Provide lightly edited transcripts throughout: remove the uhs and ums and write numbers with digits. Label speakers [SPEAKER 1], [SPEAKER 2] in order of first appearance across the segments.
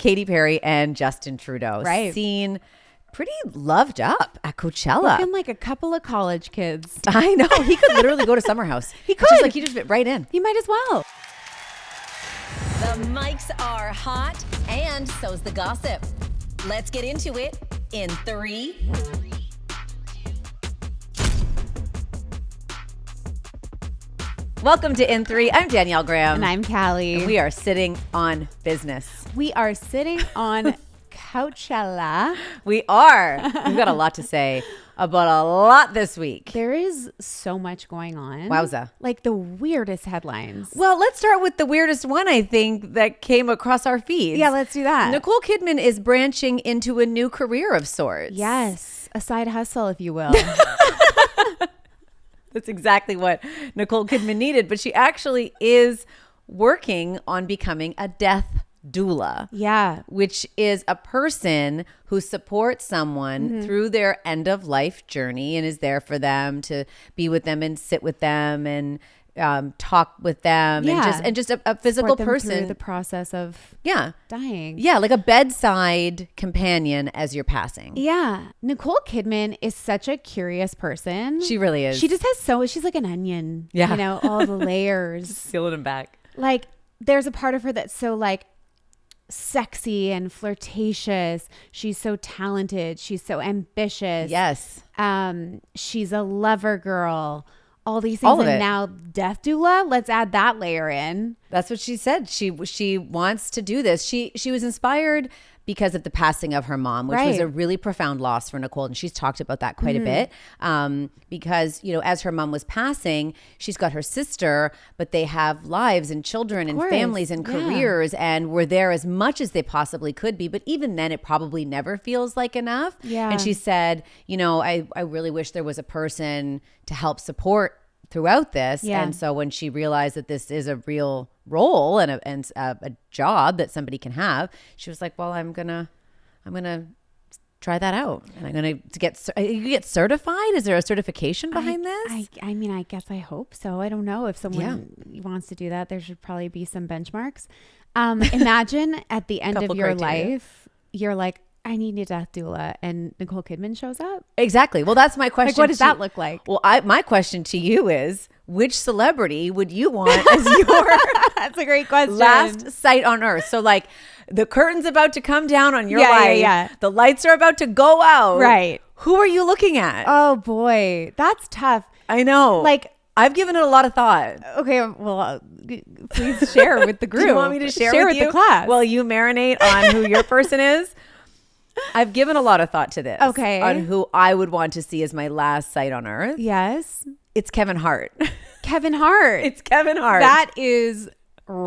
[SPEAKER 1] Katy Perry and Justin Trudeau.
[SPEAKER 2] Right.
[SPEAKER 1] Seen pretty loved up at Coachella.
[SPEAKER 2] Looking like a couple of college kids.
[SPEAKER 1] I know. He could literally go to Summer House.
[SPEAKER 2] He could.
[SPEAKER 1] He just fit right in.
[SPEAKER 2] He might as well.
[SPEAKER 3] The mics are hot, and so's the gossip. Let's get into it in 3.
[SPEAKER 1] Welcome to In 3. I'm Danielle Graham.
[SPEAKER 2] And I'm Callie.
[SPEAKER 1] And we are sitting on business.
[SPEAKER 2] We are sitting on Coachella.
[SPEAKER 1] We are. We've got a lot to say about a lot this week.
[SPEAKER 2] There is so much going on.
[SPEAKER 1] Wowza.
[SPEAKER 2] Like the weirdest headlines.
[SPEAKER 1] Well, let's start with the weirdest one, I think, that came across our feeds.
[SPEAKER 2] Yeah, let's do that.
[SPEAKER 1] Nicole Kidman is branching into a new career of sorts.
[SPEAKER 2] Yes. A side hustle, if you will.
[SPEAKER 1] That's exactly what Nicole Kidman needed. But she actually is working on becoming a death doula.
[SPEAKER 2] Yeah.
[SPEAKER 1] Which is a person who supports someone through their end of life journey and is there for them, to be with them and sit with them and talk with them.
[SPEAKER 2] Yeah.
[SPEAKER 1] and just a physical
[SPEAKER 2] Support them
[SPEAKER 1] person
[SPEAKER 2] through the process of dying.
[SPEAKER 1] Yeah, like a bedside companion as you're passing.
[SPEAKER 2] Yeah. Nicole Kidman is such a curious person.
[SPEAKER 1] She really is.
[SPEAKER 2] She just has she's like an onion.
[SPEAKER 1] Yeah.
[SPEAKER 2] You know, all the layers.
[SPEAKER 1] Sealing them back.
[SPEAKER 2] Like there's a part of her that's so like sexy and flirtatious. She's so talented. She's so ambitious.
[SPEAKER 1] Yes.
[SPEAKER 2] She's a lover girl. All these things.
[SPEAKER 1] All of
[SPEAKER 2] and
[SPEAKER 1] it.
[SPEAKER 2] now death doula. Let's add that layer in.
[SPEAKER 1] That's what she said. She wants to do this. She was inspired because of the passing of her mom, which was
[SPEAKER 2] Right.
[SPEAKER 1] a really profound loss for Nicole. And she's talked about that quite a bit. Because, you know, as her mom was passing, she's got her sister, but they have lives and children and
[SPEAKER 2] course.
[SPEAKER 1] families and
[SPEAKER 2] Yeah.
[SPEAKER 1] careers and were there as much as they possibly could be. But even then, it probably never feels like enough.
[SPEAKER 2] Yeah.
[SPEAKER 1] And she said, you know, I really wish there was a person to help support throughout this.
[SPEAKER 2] Yeah.
[SPEAKER 1] And so when she realized that this is a real role and a job that somebody can have, she was like, well, I'm gonna try that out, and I'm gonna you get certified. Is there a certification behind this?
[SPEAKER 2] I mean, I guess I hope so. I don't know if someone wants to do that. There should probably be some benchmarks. Imagine at the end of
[SPEAKER 1] Couple
[SPEAKER 2] your
[SPEAKER 1] criteria.
[SPEAKER 2] life, you're like, I need a death doula, and Nicole Kidman shows up.
[SPEAKER 1] Exactly. Well, that's my question.
[SPEAKER 2] Like, what does that look like?
[SPEAKER 1] Well, my question to you is, which celebrity would you want as your
[SPEAKER 2] That's a great question.
[SPEAKER 1] last sight on earth? So like the curtain's about to come down on your life.
[SPEAKER 2] Yeah.
[SPEAKER 1] The lights are about to go out.
[SPEAKER 2] Right.
[SPEAKER 1] Who are you looking at?
[SPEAKER 2] Oh boy, that's tough.
[SPEAKER 1] I know.
[SPEAKER 2] Like,
[SPEAKER 1] I've given it a lot of thought.
[SPEAKER 2] okay, well, please share with the group.
[SPEAKER 1] Do you want me to share
[SPEAKER 2] with
[SPEAKER 1] you?
[SPEAKER 2] the class?
[SPEAKER 1] Well, you marinate on who your person is. I've given a lot of thought to this.
[SPEAKER 2] Okay.
[SPEAKER 1] On who I would want to see as my last sight on earth.
[SPEAKER 2] Yes,
[SPEAKER 1] It's Kevin Hart.
[SPEAKER 2] Kevin Hart.
[SPEAKER 1] It's Kevin Hart.
[SPEAKER 2] That is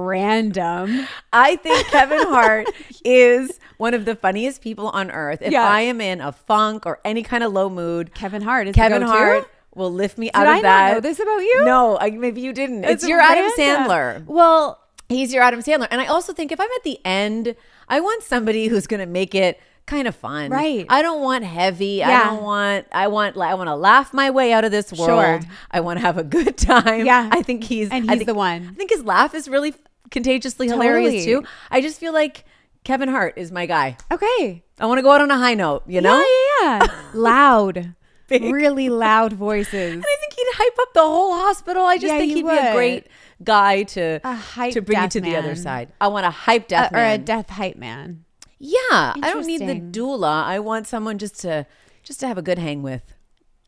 [SPEAKER 2] random.
[SPEAKER 1] I think Kevin Hart is one of the funniest people on earth. If
[SPEAKER 2] Yeah.
[SPEAKER 1] I am in a funk or any kind of low mood,
[SPEAKER 2] Kevin Hart is
[SPEAKER 1] Kevin
[SPEAKER 2] the go-to?
[SPEAKER 1] Hart will lift me out
[SPEAKER 2] Did
[SPEAKER 1] of
[SPEAKER 2] I
[SPEAKER 1] that.
[SPEAKER 2] not know this about you?
[SPEAKER 1] No, maybe you didn't. It's your
[SPEAKER 2] random.
[SPEAKER 1] Adam Sandler.
[SPEAKER 2] Well,
[SPEAKER 1] He's your Adam Sandler. And I also think if I'm at the end, I want somebody who's going to make it kind of fun.
[SPEAKER 2] Right.
[SPEAKER 1] I don't want heavy.
[SPEAKER 2] Yeah.
[SPEAKER 1] I want to laugh my way out of this world.
[SPEAKER 2] Sure.
[SPEAKER 1] I want to have a good time.
[SPEAKER 2] Yeah.
[SPEAKER 1] I think he's
[SPEAKER 2] the one.
[SPEAKER 1] I think his laugh is really contagiously hilarious
[SPEAKER 2] Totally.
[SPEAKER 1] too. I just feel like Kevin Hart is my guy.
[SPEAKER 2] okay.
[SPEAKER 1] I want to go out on a high note, you know?
[SPEAKER 2] Yeah. Loud.
[SPEAKER 1] Big.
[SPEAKER 2] Really loud voices.
[SPEAKER 1] And I think he'd hype up the whole hospital. I just
[SPEAKER 2] Yeah,
[SPEAKER 1] think
[SPEAKER 2] you
[SPEAKER 1] he'd be a
[SPEAKER 2] would.
[SPEAKER 1] great guy to
[SPEAKER 2] hype
[SPEAKER 1] bring you
[SPEAKER 2] death
[SPEAKER 1] to the other
[SPEAKER 2] man.
[SPEAKER 1] side. I want a hype death
[SPEAKER 2] Or a
[SPEAKER 1] man.
[SPEAKER 2] death hype man.
[SPEAKER 1] Yeah, I don't need the
[SPEAKER 2] Interesting.
[SPEAKER 1] doula. I want someone just to have a good hang with.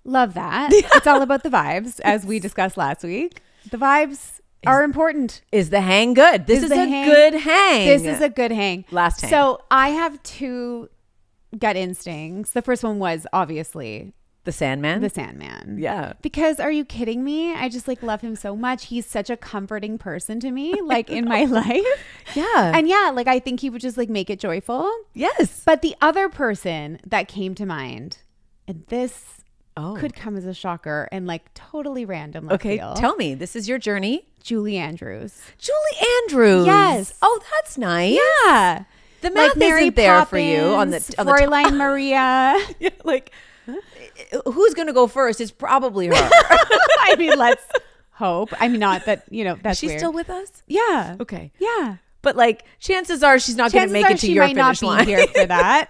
[SPEAKER 2] Love that. It's all about the vibes, as we discussed last week. The vibes are important.
[SPEAKER 1] Is the hang good? This is
[SPEAKER 2] the
[SPEAKER 1] a
[SPEAKER 2] hang-
[SPEAKER 1] good hang.
[SPEAKER 2] This is a good hang.
[SPEAKER 1] Last hang.
[SPEAKER 2] So I have two gut instincts. The first one was obviously
[SPEAKER 1] the Sandman.
[SPEAKER 2] the Sandman.
[SPEAKER 1] Yeah.
[SPEAKER 2] Because are you kidding me? I just like love him so much. He's such a comforting person to me, like in my life.
[SPEAKER 1] Yeah.
[SPEAKER 2] And yeah, like I think he would just like make it joyful.
[SPEAKER 1] yes.
[SPEAKER 2] But the other person that came to mind, and this could come as a shocker and like totally random.
[SPEAKER 1] Okay, tell me. This is your journey.
[SPEAKER 2] Julie Andrews.
[SPEAKER 1] Julie Andrews.
[SPEAKER 2] Yes.
[SPEAKER 1] Oh, that's nice.
[SPEAKER 2] Yeah.
[SPEAKER 1] The math isn't there for you on the
[SPEAKER 2] Fräulein Maria.
[SPEAKER 1] Yeah, like who's going to go first? It's probably her.
[SPEAKER 2] I mean, let's hope. I mean, not that, that's
[SPEAKER 1] She's
[SPEAKER 2] weird.
[SPEAKER 1] still with us?
[SPEAKER 2] Yeah.
[SPEAKER 1] Okay.
[SPEAKER 2] Yeah.
[SPEAKER 1] but like chances are she's not going to make it to
[SPEAKER 2] she
[SPEAKER 1] your
[SPEAKER 2] might not
[SPEAKER 1] finish
[SPEAKER 2] be
[SPEAKER 1] line.
[SPEAKER 2] here for that.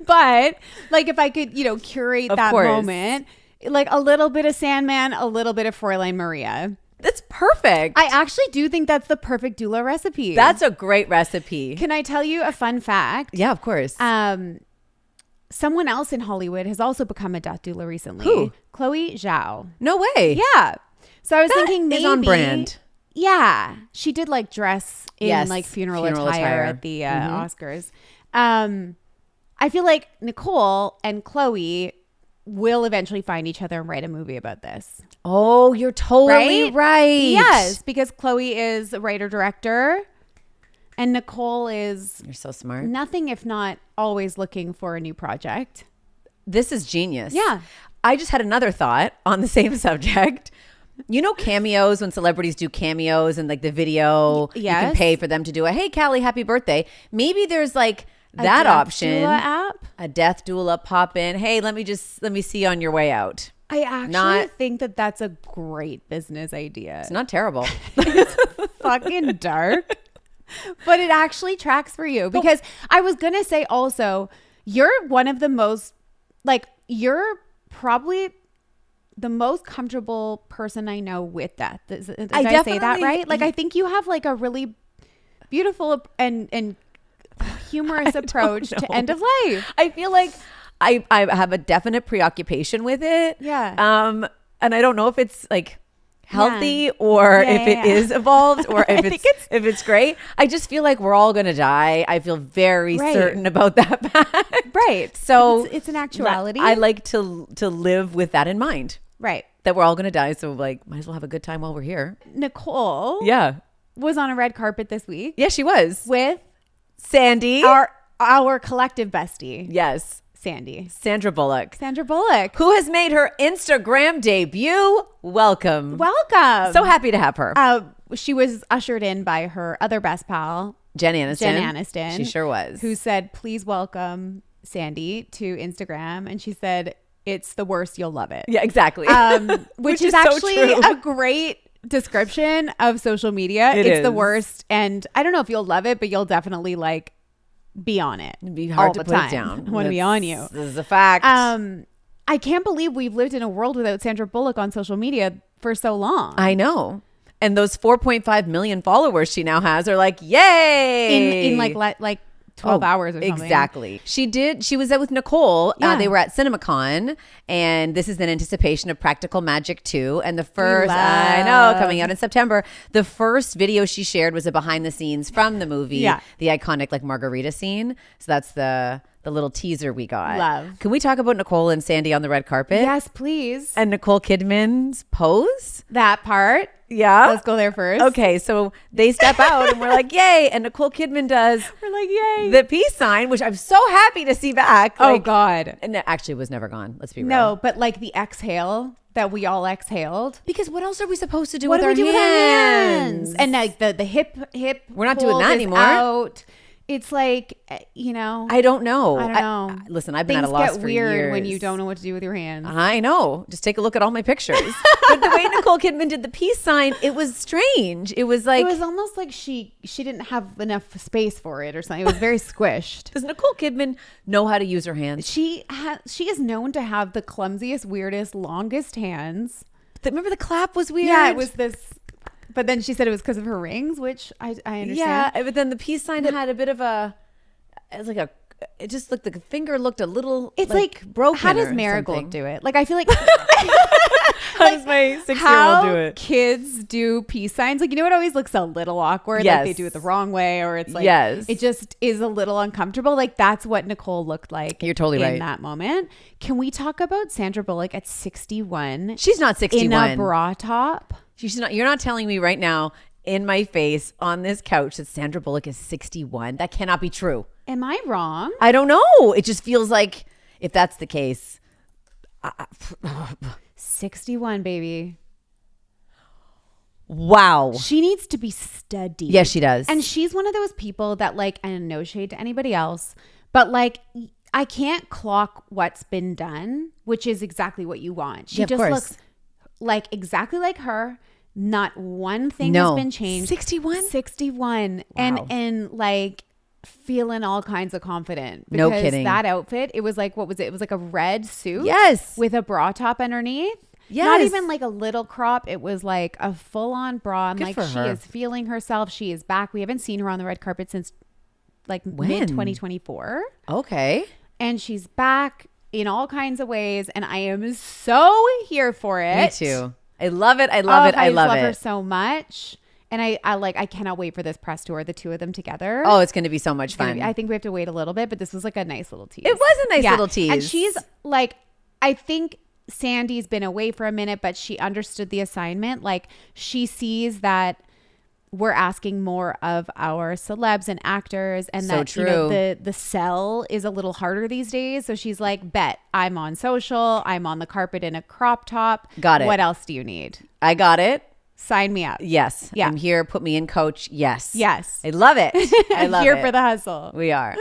[SPEAKER 2] But like if I could, curate
[SPEAKER 1] Of
[SPEAKER 2] that
[SPEAKER 1] course.
[SPEAKER 2] moment, like a little bit of Sandman, a little bit of Fräulein Maria.
[SPEAKER 1] That's perfect.
[SPEAKER 2] I actually do think that's the perfect doula recipe.
[SPEAKER 1] That's a great recipe.
[SPEAKER 2] Can I tell you a fun fact?
[SPEAKER 1] Yeah, of course.
[SPEAKER 2] Someone else in Hollywood has also become a death doula recently.
[SPEAKER 1] Who?
[SPEAKER 2] Chloe Zhao.
[SPEAKER 1] No way.
[SPEAKER 2] Yeah. So I was
[SPEAKER 1] That
[SPEAKER 2] thinking maybe
[SPEAKER 1] is on brand.
[SPEAKER 2] Yeah. She did like dress in
[SPEAKER 1] Yes,
[SPEAKER 2] like funeral
[SPEAKER 1] funeral
[SPEAKER 2] attire
[SPEAKER 1] attire.
[SPEAKER 2] at the Oscars. I feel like Nicole and Chloe will eventually find each other and write a movie about this.
[SPEAKER 1] Oh, you're totally right.
[SPEAKER 2] Yes, because Chloe is a writer director and Nicole is
[SPEAKER 1] You're so smart.
[SPEAKER 2] nothing if not always looking for a new project.
[SPEAKER 1] This is genius.
[SPEAKER 2] Yeah.
[SPEAKER 1] I just had another thought on the same subject. You know cameos, when celebrities do cameos and like the video, you can
[SPEAKER 2] Yes.
[SPEAKER 1] pay for them to do a, hey, Callie, happy birthday. Maybe there's like
[SPEAKER 2] A
[SPEAKER 1] that
[SPEAKER 2] death
[SPEAKER 1] option.
[SPEAKER 2] doula app?
[SPEAKER 1] A death doula pop in. Hey, let me see you on your way out.
[SPEAKER 2] I actually
[SPEAKER 1] Not-
[SPEAKER 2] think that that's a great business idea.
[SPEAKER 1] It's not terrible.
[SPEAKER 2] Fucking dark. But it actually tracks for you because I was going to say also, you're one of the most, like, you're probably the most comfortable person I know with that. Did I say that
[SPEAKER 1] definitely-
[SPEAKER 2] right? Like, I think you have like a really beautiful and humorous approach to
[SPEAKER 1] know.
[SPEAKER 2] end of life.
[SPEAKER 1] I feel like I have a definite preoccupation with it.
[SPEAKER 2] Yeah.
[SPEAKER 1] And I don't know if it's like healthy or
[SPEAKER 2] Yeah,
[SPEAKER 1] if it
[SPEAKER 2] yeah.
[SPEAKER 1] is evolved or if
[SPEAKER 2] think
[SPEAKER 1] if it's great. I just feel like we're all gonna die. I feel very
[SPEAKER 2] Right.
[SPEAKER 1] certain about that fact.
[SPEAKER 2] Right.
[SPEAKER 1] So
[SPEAKER 2] it's an actuality.
[SPEAKER 1] I like to live with that in mind.
[SPEAKER 2] Right.
[SPEAKER 1] That we're all gonna die. So like might as well have a good time while we're here.
[SPEAKER 2] Nicole
[SPEAKER 1] Yeah.
[SPEAKER 2] was on a red carpet this week
[SPEAKER 1] Yeah, she was.
[SPEAKER 2] with
[SPEAKER 1] Sandy.
[SPEAKER 2] our collective bestie,
[SPEAKER 1] Yes.
[SPEAKER 2] Sandy.
[SPEAKER 1] Sandra Bullock.
[SPEAKER 2] Sandra Bullock.
[SPEAKER 1] Who has made her Instagram debut. Welcome.
[SPEAKER 2] Welcome.
[SPEAKER 1] So happy to have her.
[SPEAKER 2] She was ushered in by her other best pal,
[SPEAKER 1] Jen Aniston.
[SPEAKER 2] Jen Aniston.
[SPEAKER 1] She sure was.
[SPEAKER 2] Who said, please welcome Sandy to Instagram. And she said, it's the worst, you'll love it.
[SPEAKER 1] Yeah, exactly.
[SPEAKER 2] Which is
[SPEAKER 1] so
[SPEAKER 2] actually
[SPEAKER 1] true.
[SPEAKER 2] a great description of social media.
[SPEAKER 1] It
[SPEAKER 2] It's the
[SPEAKER 1] is.
[SPEAKER 2] worst. And I don't know if you'll love it, but you'll definitely like be on it.
[SPEAKER 1] It'd be hard
[SPEAKER 2] all
[SPEAKER 1] to
[SPEAKER 2] the
[SPEAKER 1] put
[SPEAKER 2] time.
[SPEAKER 1] it down.
[SPEAKER 2] I want to be on you.
[SPEAKER 1] This is a fact.
[SPEAKER 2] I can't believe we've lived in a world without Sandra Bullock on social media for so long.
[SPEAKER 1] I know. And those 4.5 million followers she now has are like, yay.
[SPEAKER 2] in like 12 hours or something.
[SPEAKER 1] Exactly. She was out with Nicole.
[SPEAKER 2] Yeah.
[SPEAKER 1] They were at CinemaCon, and this is in anticipation of Practical Magic 2. And the first, I know, coming out in September, the first video she shared was a behind the scenes from the movie.
[SPEAKER 2] Yeah.
[SPEAKER 1] The iconic like margarita scene. So that's the little teaser we got.
[SPEAKER 2] Love.
[SPEAKER 1] Can we talk about Nicole and Sandy on the red carpet?
[SPEAKER 2] Yes, please.
[SPEAKER 1] And Nicole Kidman's pose?
[SPEAKER 2] That part.
[SPEAKER 1] Yeah.
[SPEAKER 2] Let's go there first.
[SPEAKER 1] Okay, so they step out and we're like, yay. And Nicole Kidman does
[SPEAKER 2] We're like, yay.
[SPEAKER 1] the peace sign, which I'm so happy to see back.
[SPEAKER 2] Oh,
[SPEAKER 1] Like,
[SPEAKER 2] God.
[SPEAKER 1] and it actually was never gone. Let's be real.
[SPEAKER 2] No, but like the exhale that we all exhaled.
[SPEAKER 1] Because what else are we supposed to do
[SPEAKER 2] What
[SPEAKER 1] with
[SPEAKER 2] do
[SPEAKER 1] our
[SPEAKER 2] we do with our hands? And like the hip.
[SPEAKER 1] We're not doing
[SPEAKER 2] hold
[SPEAKER 1] that
[SPEAKER 2] is
[SPEAKER 1] anymore.
[SPEAKER 2] Out. It's like,
[SPEAKER 1] I don't know.
[SPEAKER 2] I don't know.
[SPEAKER 1] Listen, I've been
[SPEAKER 2] Things
[SPEAKER 1] at a loss
[SPEAKER 2] get
[SPEAKER 1] for
[SPEAKER 2] weird
[SPEAKER 1] years.
[SPEAKER 2] when you don't know what to do with your hands.
[SPEAKER 1] I know. Just take a look at all my pictures. But the way Nicole Kidman did the peace sign, it was strange. It was like,
[SPEAKER 2] It was almost like she didn't have enough space for it or something. It was very squished.
[SPEAKER 1] does Nicole Kidman know how to use her hands?
[SPEAKER 2] She is known to have the clumsiest, weirdest, longest hands.
[SPEAKER 1] Remember the clap was weird?
[SPEAKER 2] Yeah, it was this. But then she said it was because of her rings, which I understand.
[SPEAKER 1] Yeah, but then the peace sign had a bit of a, it's like it just looked like the finger looked a little,
[SPEAKER 2] It's like
[SPEAKER 1] broken.
[SPEAKER 2] How does
[SPEAKER 1] or
[SPEAKER 2] Marigold
[SPEAKER 1] something.
[SPEAKER 2] do it? Like I feel like
[SPEAKER 1] How does my 6-year-old
[SPEAKER 2] how
[SPEAKER 1] do it?
[SPEAKER 2] kids do peace signs. Like you know, it always looks a little awkward. Like they
[SPEAKER 1] Yes.
[SPEAKER 2] do it the wrong way, or it's like
[SPEAKER 1] Yes.
[SPEAKER 2] it just is a little uncomfortable. Like that's what Nicole looked like.
[SPEAKER 1] You're totally
[SPEAKER 2] in
[SPEAKER 1] right.
[SPEAKER 2] that moment. Can we talk about Sandra Bullock at 61
[SPEAKER 1] She's not 61.
[SPEAKER 2] in a bra top?
[SPEAKER 1] She's not. You're not telling me right now in my face on this couch that Sandra Bullock is 61. That cannot be true.
[SPEAKER 2] Am I wrong?
[SPEAKER 1] I don't know. It just feels like if that's the case.
[SPEAKER 2] 61, baby.
[SPEAKER 1] Wow.
[SPEAKER 2] She needs to be studied.
[SPEAKER 1] Yes, she does.
[SPEAKER 2] And she's one of those people that like, and no shade to anybody else, but like, I can't clock what's been done, which is exactly what you want. She
[SPEAKER 1] Yeah, of
[SPEAKER 2] just
[SPEAKER 1] course.
[SPEAKER 2] looks like exactly like her. Not one thing
[SPEAKER 1] No.
[SPEAKER 2] has been changed.
[SPEAKER 1] 61?
[SPEAKER 2] 61.
[SPEAKER 1] Wow.
[SPEAKER 2] And like feeling all kinds of confident.
[SPEAKER 1] No
[SPEAKER 2] Because
[SPEAKER 1] kidding.
[SPEAKER 2] that outfit, it was like, what was it? It was like a red suit.
[SPEAKER 1] Yes.
[SPEAKER 2] With a bra top underneath.
[SPEAKER 1] Yes.
[SPEAKER 2] Not even like a little crop. It was like a full on bra. I'm
[SPEAKER 1] Good
[SPEAKER 2] like,
[SPEAKER 1] for
[SPEAKER 2] she
[SPEAKER 1] her.
[SPEAKER 2] is feeling herself. She is back. We haven't seen her on the red carpet since like
[SPEAKER 1] When?
[SPEAKER 2] mid 2024.
[SPEAKER 1] Okay.
[SPEAKER 2] And she's back in all kinds of ways. And I am so here for it.
[SPEAKER 1] Me too. I love it. I love it. I love
[SPEAKER 2] her
[SPEAKER 1] it.
[SPEAKER 2] so much. And I cannot wait for this press tour, the two of them together.
[SPEAKER 1] Oh, it's going to be so much fun.
[SPEAKER 2] I think we have to wait a little bit, but this was like a nice little tease.
[SPEAKER 1] It was a nice little tease.
[SPEAKER 2] And she's like, I think Sandy's been away for a minute, but she understood the assignment. Like she sees that we're asking more of our celebs and actors, and
[SPEAKER 1] So
[SPEAKER 2] that
[SPEAKER 1] true.
[SPEAKER 2] you know, the sell is a little harder these days. So she's like, bet I'm on social, I'm on the carpet in a crop top.
[SPEAKER 1] Got it.
[SPEAKER 2] What else do you need?
[SPEAKER 1] I got it.
[SPEAKER 2] Sign me up.
[SPEAKER 1] Yes.
[SPEAKER 2] Yeah.
[SPEAKER 1] I'm here. Put me in, coach. Yes.
[SPEAKER 2] Yes.
[SPEAKER 1] I love it. I love
[SPEAKER 2] Here
[SPEAKER 1] it.
[SPEAKER 2] for the hustle.
[SPEAKER 1] We are.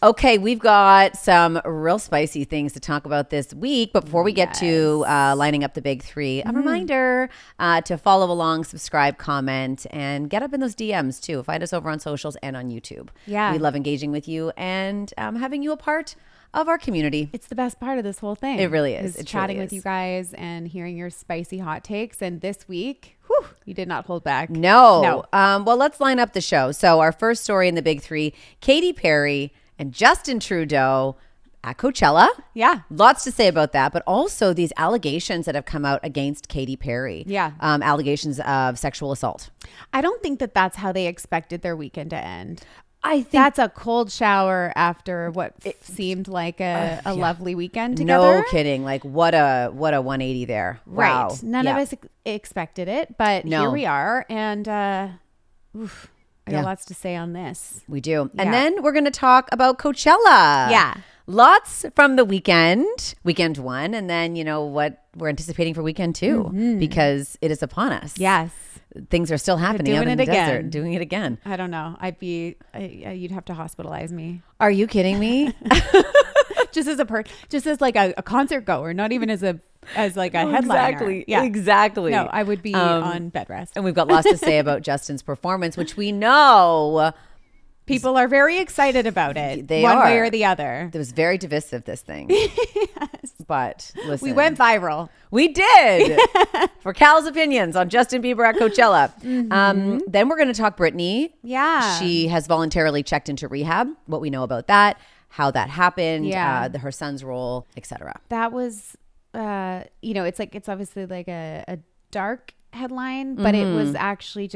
[SPEAKER 1] Okay, we've got some real spicy things to talk about this week. But before we get to lining up the big three, a reminder to follow along, subscribe, comment, and get up in those DMs too. Find us over on socials and on YouTube.
[SPEAKER 2] Yeah.
[SPEAKER 1] We love engaging with you and having you a part of our community.
[SPEAKER 2] It's the best part of this whole thing.
[SPEAKER 1] It really is. It
[SPEAKER 2] chatting
[SPEAKER 1] truly
[SPEAKER 2] with
[SPEAKER 1] is.
[SPEAKER 2] you guys and hearing your spicy hot takes. And this week, whew, you did not hold back.
[SPEAKER 1] No. Well, let's line up the show. So our first story in the big three, Katy Perry and Justin Trudeau at Coachella.
[SPEAKER 2] Yeah.
[SPEAKER 1] Lots to say about that, but also these allegations that have come out against Katy Perry.
[SPEAKER 2] Yeah.
[SPEAKER 1] Allegations of sexual assault.
[SPEAKER 2] I don't think that that's how they expected their weekend to end.
[SPEAKER 1] I think
[SPEAKER 2] That's a cold shower after what seemed like a lovely weekend together.
[SPEAKER 1] no kidding. Like what a 180 there. Wow.
[SPEAKER 2] Right. None of us expected it, but
[SPEAKER 1] No.
[SPEAKER 2] here we are. And I
[SPEAKER 1] Yeah.
[SPEAKER 2] got lots to say on this.
[SPEAKER 1] We do.
[SPEAKER 2] Yeah.
[SPEAKER 1] And then we're going to talk about Coachella.
[SPEAKER 2] Yeah.
[SPEAKER 1] Lots from the weekend one, and then you know what we're anticipating for weekend two because it is upon us.
[SPEAKER 2] Yes.
[SPEAKER 1] Things are still happening
[SPEAKER 2] doing
[SPEAKER 1] out in
[SPEAKER 2] it
[SPEAKER 1] the desert,
[SPEAKER 2] again.
[SPEAKER 1] doing it again.
[SPEAKER 2] I don't know. You'd have to hospitalize me.
[SPEAKER 1] Are you kidding me?
[SPEAKER 2] Just as like a concert goer, not even as like a headliner.
[SPEAKER 1] Exactly.
[SPEAKER 2] Yeah.
[SPEAKER 1] Exactly.
[SPEAKER 2] No, I would be on bed rest.
[SPEAKER 1] And we've got lots to say about Justin's performance, which we know
[SPEAKER 2] People are very excited about it.
[SPEAKER 1] They
[SPEAKER 2] one way
[SPEAKER 1] are.
[SPEAKER 2] or the other.
[SPEAKER 1] it was very divisive, this thing. Yes. But listen.
[SPEAKER 2] We went viral.
[SPEAKER 1] We did for Cal's opinions on Justin Bieber at Coachella. Then we're going to talk Britney.
[SPEAKER 2] Yeah.
[SPEAKER 1] She has voluntarily checked into rehab, what we know about that, how that happened,
[SPEAKER 2] Yeah.
[SPEAKER 1] her son's role, etc.
[SPEAKER 2] That was, it's obviously like a dark headline, but it was actually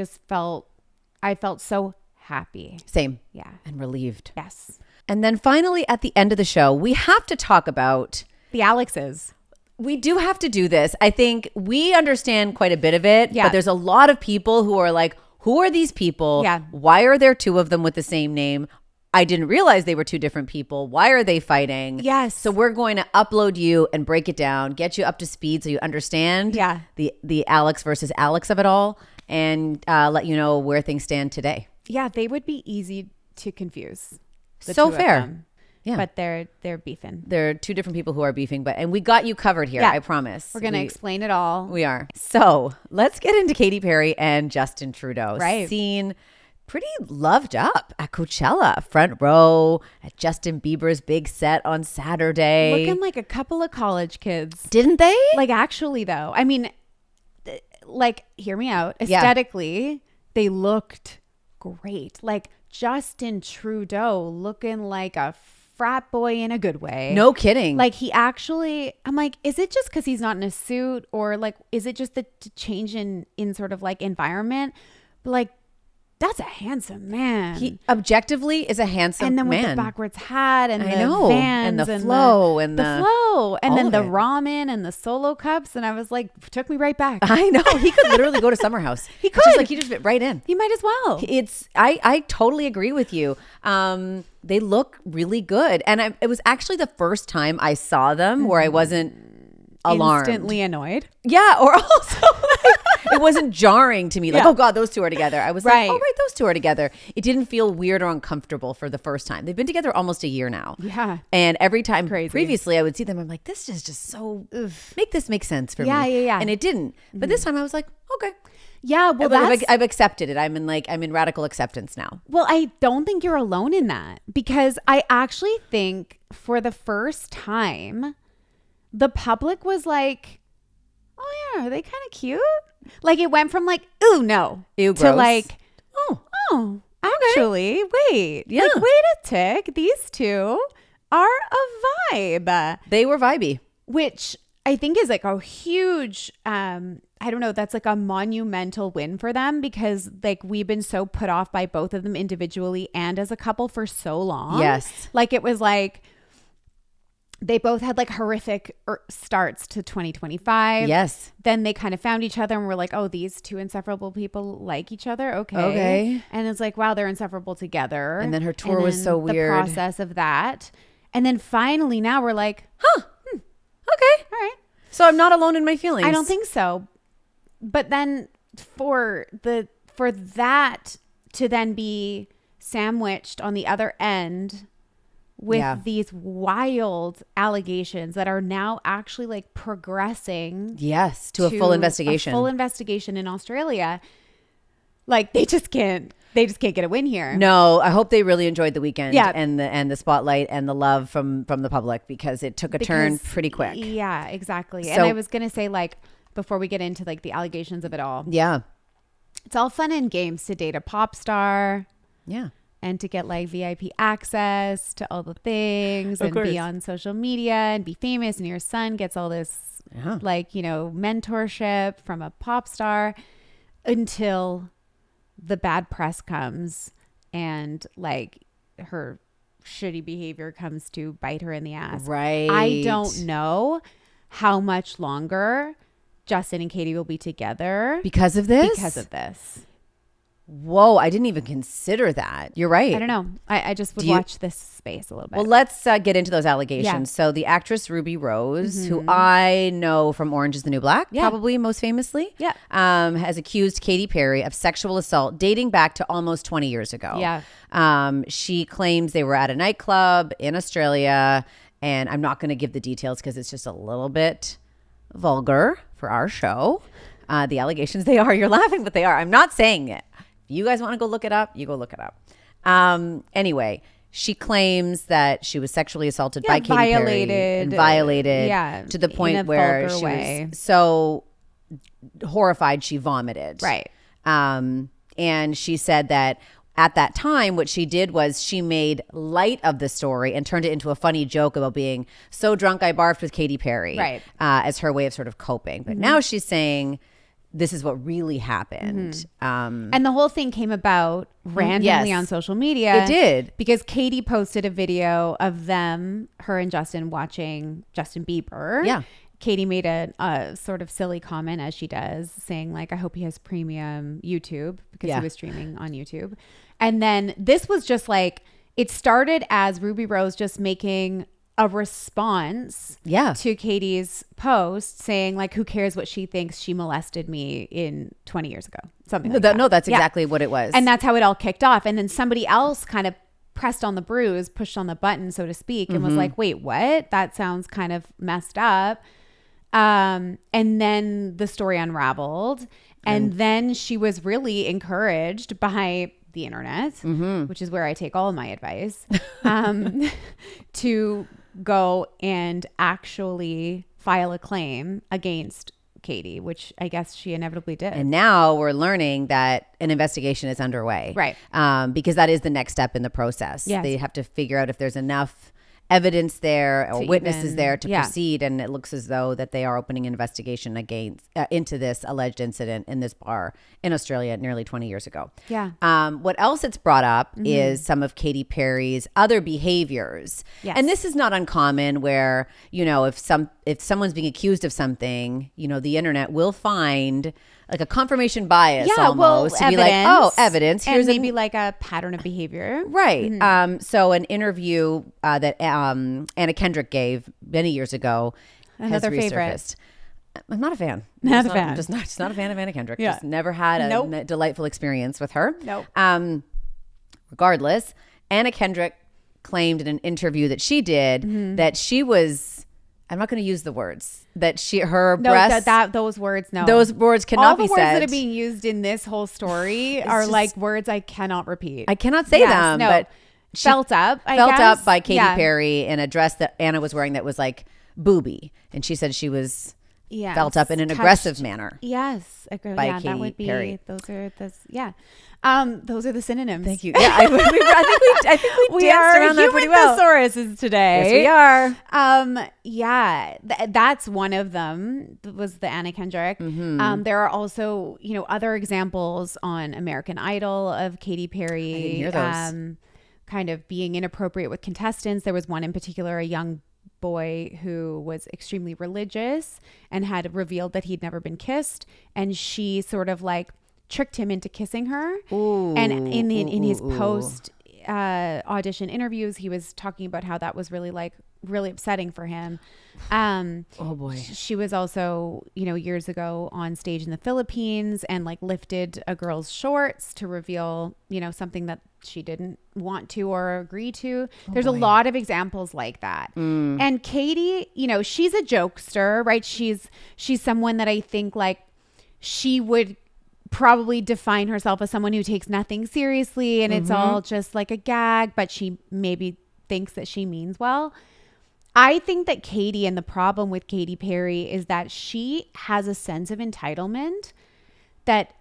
[SPEAKER 2] I felt so happy.
[SPEAKER 1] Same.
[SPEAKER 2] Yeah.
[SPEAKER 1] And relieved.
[SPEAKER 2] Yes.
[SPEAKER 1] And then finally, at the end of the show, we have to talk about,
[SPEAKER 2] The Alixes.
[SPEAKER 1] we do have to do this. I think we understand quite a bit of it,
[SPEAKER 2] Yeah.
[SPEAKER 1] but there's a lot of people who are like, who are these people?
[SPEAKER 2] Yeah.
[SPEAKER 1] Why are there two of them with the same name? I didn't realize they were two different people. Why are they fighting?
[SPEAKER 2] Yes.
[SPEAKER 1] So we're going to upload you and break it down, get you up to speed so you understand
[SPEAKER 2] Yeah.
[SPEAKER 1] the Alix versus Alix of it all, and let you know where things stand today.
[SPEAKER 2] Yeah, they would be easy to confuse. the
[SPEAKER 1] So
[SPEAKER 2] two of
[SPEAKER 1] fair.
[SPEAKER 2] them.
[SPEAKER 1] Yeah.
[SPEAKER 2] But they're beefing.
[SPEAKER 1] There are two different people who are beefing, and we got you covered here.
[SPEAKER 2] Yeah.
[SPEAKER 1] I promise.
[SPEAKER 2] We're gonna explain it all.
[SPEAKER 1] We are. So let's get into Katy Perry and Justin Trudeau.
[SPEAKER 2] Right.
[SPEAKER 1] Seen pretty loved up at Coachella, front row at Justin Bieber's big set on Saturday.
[SPEAKER 2] Looking like a couple of college kids.
[SPEAKER 1] Didn't they?
[SPEAKER 2] Like actually though, I mean, like hear me out.
[SPEAKER 1] Yeah.
[SPEAKER 2] Aesthetically, they looked great. Like Justin Trudeau looking like a frat boy in a good way.
[SPEAKER 1] No kidding.
[SPEAKER 2] Like he actually, I'm like, is it just because he's not in a suit, or like, is it just the change in sort of like environment? But like, that's a handsome man.
[SPEAKER 1] He objectively is a handsome
[SPEAKER 2] and then with
[SPEAKER 1] man.
[SPEAKER 2] the backwards hat and
[SPEAKER 1] I
[SPEAKER 2] the
[SPEAKER 1] know.
[SPEAKER 2] Vans
[SPEAKER 1] And the flow and the-
[SPEAKER 2] flow and
[SPEAKER 1] all
[SPEAKER 2] then
[SPEAKER 1] of
[SPEAKER 2] the
[SPEAKER 1] it.
[SPEAKER 2] ramen and the solo cups, and I was like, took me right back.
[SPEAKER 1] I know. He could literally go to Summer House.
[SPEAKER 2] He
[SPEAKER 1] It's just
[SPEAKER 2] could.
[SPEAKER 1] like he just fit right in.
[SPEAKER 2] You might as well.
[SPEAKER 1] It's I totally agree with you. They look really good, and it was actually the first time I saw them where I wasn't alarmed.
[SPEAKER 2] Instantly annoyed.
[SPEAKER 1] Yeah, or also like, It wasn't jarring to me. Like,
[SPEAKER 2] Yeah.
[SPEAKER 1] oh God, those two are together. I was
[SPEAKER 2] Right.
[SPEAKER 1] like, oh right, those two are together. It didn't feel weird or uncomfortable for the first time. They've been together almost a year now.
[SPEAKER 2] Yeah.
[SPEAKER 1] And every time
[SPEAKER 2] Crazy.
[SPEAKER 1] previously I would see them, I'm like, this is just so, make this make sense for
[SPEAKER 2] Yeah,
[SPEAKER 1] me.
[SPEAKER 2] yeah.
[SPEAKER 1] And it didn't. But this time I was like, okay.
[SPEAKER 2] Yeah. Well,
[SPEAKER 1] I've accepted it. I'm in radical acceptance now.
[SPEAKER 2] Well, I don't think you're alone in that, because I actually think for the first time, the public was like, oh yeah, are they kind of cute? Like it went from like, ooh, no,
[SPEAKER 1] Ew,
[SPEAKER 2] to
[SPEAKER 1] gross.
[SPEAKER 2] like,
[SPEAKER 1] Oh,
[SPEAKER 2] actually, wait,
[SPEAKER 1] Yeah.
[SPEAKER 2] like, wait a tick, these two are a vibe,
[SPEAKER 1] they were vibey.
[SPEAKER 2] which I think is like a huge, I don't know, that's like a monumental win for them, because like we've been so put off by both of them individually and as a couple for so long.
[SPEAKER 1] Yes.
[SPEAKER 2] Like it was like they both had like horrific starts to 2025.
[SPEAKER 1] Yes.
[SPEAKER 2] Then they kind of found each other and were like, oh, these two insufferable people like each other. Okay.
[SPEAKER 1] Okay.
[SPEAKER 2] And it's like, wow, they're insufferable together.
[SPEAKER 1] And then her tour
[SPEAKER 2] And
[SPEAKER 1] was
[SPEAKER 2] then
[SPEAKER 1] so weird.
[SPEAKER 2] The process of that. And then finally now we're like,
[SPEAKER 1] Okay.
[SPEAKER 2] all right.
[SPEAKER 1] So I'm not alone in my feelings.
[SPEAKER 2] I don't think so. But then for that to then be sandwiched on the other end with
[SPEAKER 1] Yeah.
[SPEAKER 2] these wild allegations that are now actually like progressing
[SPEAKER 1] Yes, to a full investigation.
[SPEAKER 2] A full investigation in Australia. Like they just can't get a win here.
[SPEAKER 1] No, I hope they really enjoyed the weekend
[SPEAKER 2] Yeah.
[SPEAKER 1] and the spotlight and the love from the public, because it took a turn
[SPEAKER 2] Because-
[SPEAKER 1] pretty quick.
[SPEAKER 2] Yeah, exactly. and
[SPEAKER 1] So-
[SPEAKER 2] I was going to say, like, before we get into like the allegations of it all,
[SPEAKER 1] Yeah.
[SPEAKER 2] it's all fun and games to date a pop star
[SPEAKER 1] Yeah.
[SPEAKER 2] and to get like VIP access to all the things
[SPEAKER 1] Of
[SPEAKER 2] and be
[SPEAKER 1] course.
[SPEAKER 2] on social media and be famous, and your son gets all this
[SPEAKER 1] Yeah.
[SPEAKER 2] like, you know, mentorship from a pop star, until the bad press comes and like her shitty behavior comes to bite her in the ass.
[SPEAKER 1] Right.
[SPEAKER 2] I don't know how much longer Justin and Katy will be together
[SPEAKER 1] Because of this?
[SPEAKER 2] because of this.
[SPEAKER 1] Whoa, I didn't even consider that. You're right.
[SPEAKER 2] I don't know. I just would
[SPEAKER 1] Do you-
[SPEAKER 2] watch this space a little bit.
[SPEAKER 1] Well, let's get into those allegations.
[SPEAKER 2] Yeah.
[SPEAKER 1] So the actress Ruby Rose, who I know from Orange is the New Black,
[SPEAKER 2] Yeah.
[SPEAKER 1] probably most famously,
[SPEAKER 2] Yeah.
[SPEAKER 1] has accused Katy Perry of sexual assault dating back to almost 20 years ago.
[SPEAKER 2] Yeah.
[SPEAKER 1] She claims they were at a nightclub in Australia, and I'm not going to give the details because it's just a little bit vulgar for our show. The allegations, they are. You're laughing, but they are. I'm not saying it. If you guys want to go look it up, you go look it up. Anyway, she claims that she was sexually assaulted by Katy Perry and violated to the
[SPEAKER 2] in
[SPEAKER 1] point
[SPEAKER 2] a
[SPEAKER 1] where
[SPEAKER 2] vulgar
[SPEAKER 1] she
[SPEAKER 2] way.
[SPEAKER 1] was so horrified she vomited.
[SPEAKER 2] Right.
[SPEAKER 1] And she said that at that time, what she did was she made light of the story and turned it into a funny joke about being so drunk I barfed with Katy Perry,
[SPEAKER 2] Right.
[SPEAKER 1] As her way of sort of coping. But now she's saying this is what really happened.
[SPEAKER 2] And the whole thing came about randomly
[SPEAKER 1] Yes.
[SPEAKER 2] on social media.
[SPEAKER 1] It did.
[SPEAKER 2] Because Katy posted a video of them, her and Justin, watching Justin Bieber.
[SPEAKER 1] Yeah.
[SPEAKER 2] Katy made a sort of silly comment, as she does, saying like, I hope he has premium YouTube, because
[SPEAKER 1] Yeah.
[SPEAKER 2] he was streaming on YouTube. And then this was just like, it started as Ruby Rose just making a response
[SPEAKER 1] Yeah.
[SPEAKER 2] to Katy's post saying like, who cares what she thinks, she molested me in 20 years ago, something like that.
[SPEAKER 1] No, that's
[SPEAKER 2] Yeah.
[SPEAKER 1] exactly what it was.
[SPEAKER 2] And that's how it all kicked off. And then somebody else kind of pressed on the bruise, pushed on the button, so to speak, and was like, wait, what? That sounds kind of messed up. And then the story unraveled. And then she was really encouraged by the internet, which is where I take all of my advice, to go and actually file a claim against Katy, which I guess she inevitably did.
[SPEAKER 1] And now we're learning that an investigation is underway.
[SPEAKER 2] Right.
[SPEAKER 1] Because that is the next step in the process.
[SPEAKER 2] Yes.
[SPEAKER 1] They have to figure out if there's enough evidence there or
[SPEAKER 2] To
[SPEAKER 1] witnesses
[SPEAKER 2] even-
[SPEAKER 1] there to
[SPEAKER 2] yeah.
[SPEAKER 1] proceed. And it looks as though that they are opening an investigation against into this alleged incident in this bar in Australia nearly 20 years ago.
[SPEAKER 2] Yeah.
[SPEAKER 1] What else it's brought up is some of Katy Perry's other behaviors.
[SPEAKER 2] Yes.
[SPEAKER 1] And this is not uncommon where, you know, if someone's being accused of something, you know, the internet will find like a confirmation bias almost to be like, oh, evidence.
[SPEAKER 2] And
[SPEAKER 1] Here's
[SPEAKER 2] maybe like a pattern of behavior.
[SPEAKER 1] Right. So an interview that Anna Kendrick gave many years ago
[SPEAKER 2] Another
[SPEAKER 1] has
[SPEAKER 2] favorite.
[SPEAKER 1] resurfaced. I'm not a fan.
[SPEAKER 2] Not a fan.
[SPEAKER 1] I'm just not a fan of Anna Kendrick.
[SPEAKER 2] Yeah.
[SPEAKER 1] Just never had a
[SPEAKER 2] Nope.
[SPEAKER 1] delightful experience with her.
[SPEAKER 2] Nope.
[SPEAKER 1] Regardless, Anna Kendrick claimed in an interview that she did that she was, I'm not going to use the words, that her breasts.
[SPEAKER 2] Those words, no.
[SPEAKER 1] Those words cannot be
[SPEAKER 2] All the words
[SPEAKER 1] said.
[SPEAKER 2] that are being used in this whole story are
[SPEAKER 1] just-
[SPEAKER 2] like words I cannot repeat.
[SPEAKER 1] I cannot say
[SPEAKER 2] Yes,
[SPEAKER 1] them,
[SPEAKER 2] no.
[SPEAKER 1] but she
[SPEAKER 2] Felt up, I
[SPEAKER 1] felt
[SPEAKER 2] guess.
[SPEAKER 1] up by Katy
[SPEAKER 2] Yeah.
[SPEAKER 1] Perry in a dress that Anna was wearing that was like booby. And she said she was
[SPEAKER 2] Yes.
[SPEAKER 1] felt up in an
[SPEAKER 2] Touched.
[SPEAKER 1] aggressive manner.
[SPEAKER 2] Yes.
[SPEAKER 1] By
[SPEAKER 2] that
[SPEAKER 1] Katy
[SPEAKER 2] would be,
[SPEAKER 1] Perry.
[SPEAKER 2] those are the synonyms.
[SPEAKER 1] Thank you. Yeah, I think we
[SPEAKER 2] We
[SPEAKER 1] danced
[SPEAKER 2] are
[SPEAKER 1] around that
[SPEAKER 2] human
[SPEAKER 1] pretty well.
[SPEAKER 2] thesauruses today.
[SPEAKER 1] Yes, we are.
[SPEAKER 2] That's one of them. Was the Anna Kendrick. There are also, other examples on American Idol of Katy Perry.
[SPEAKER 1] I didn't hear those.
[SPEAKER 2] Kind of being inappropriate with contestants. There was one in particular, a young boy who was extremely religious and had revealed that he'd never been kissed, and she sort of like tricked him into kissing her. And in his post audition interviews, he was talking about how that was really upsetting for him.
[SPEAKER 1] Oh boy.
[SPEAKER 2] She was also, years ago on stage in the Philippines and like lifted a girl's shorts to reveal, something that she didn't want to or agree to. There's a lot of examples like that. And Katy, she's a jokester, right? She's someone that I think like she would probably define herself as someone who takes nothing seriously and it's all just like a gag, but she maybe thinks that she means well. I think that Katy, and the problem with Katy Perry is that she has a sense of entitlement that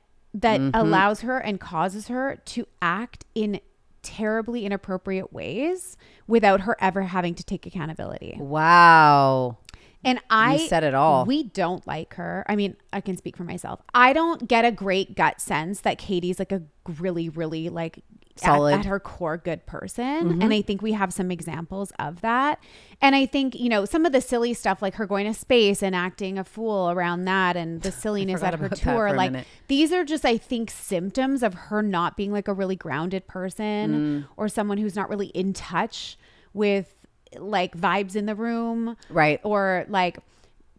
[SPEAKER 2] allows her and causes her to act in terribly inappropriate ways without her ever having to take accountability.
[SPEAKER 1] Wow.
[SPEAKER 2] And
[SPEAKER 1] You said it all.
[SPEAKER 2] We don't like her. I mean, I can speak for myself. I don't get a great gut sense that Katie's like a really, really like
[SPEAKER 1] solid
[SPEAKER 2] at her core good person. And I think we have some examples of that. And I think, some of the silly stuff like her going to space and acting a fool around that and the silliness
[SPEAKER 1] forgot
[SPEAKER 2] at her
[SPEAKER 1] about that
[SPEAKER 2] tour.
[SPEAKER 1] for a
[SPEAKER 2] Like
[SPEAKER 1] minute.
[SPEAKER 2] these are just, I think, symptoms of her not being like a really grounded person or someone who's not really in touch with like vibes in the room.
[SPEAKER 1] Right.
[SPEAKER 2] Or like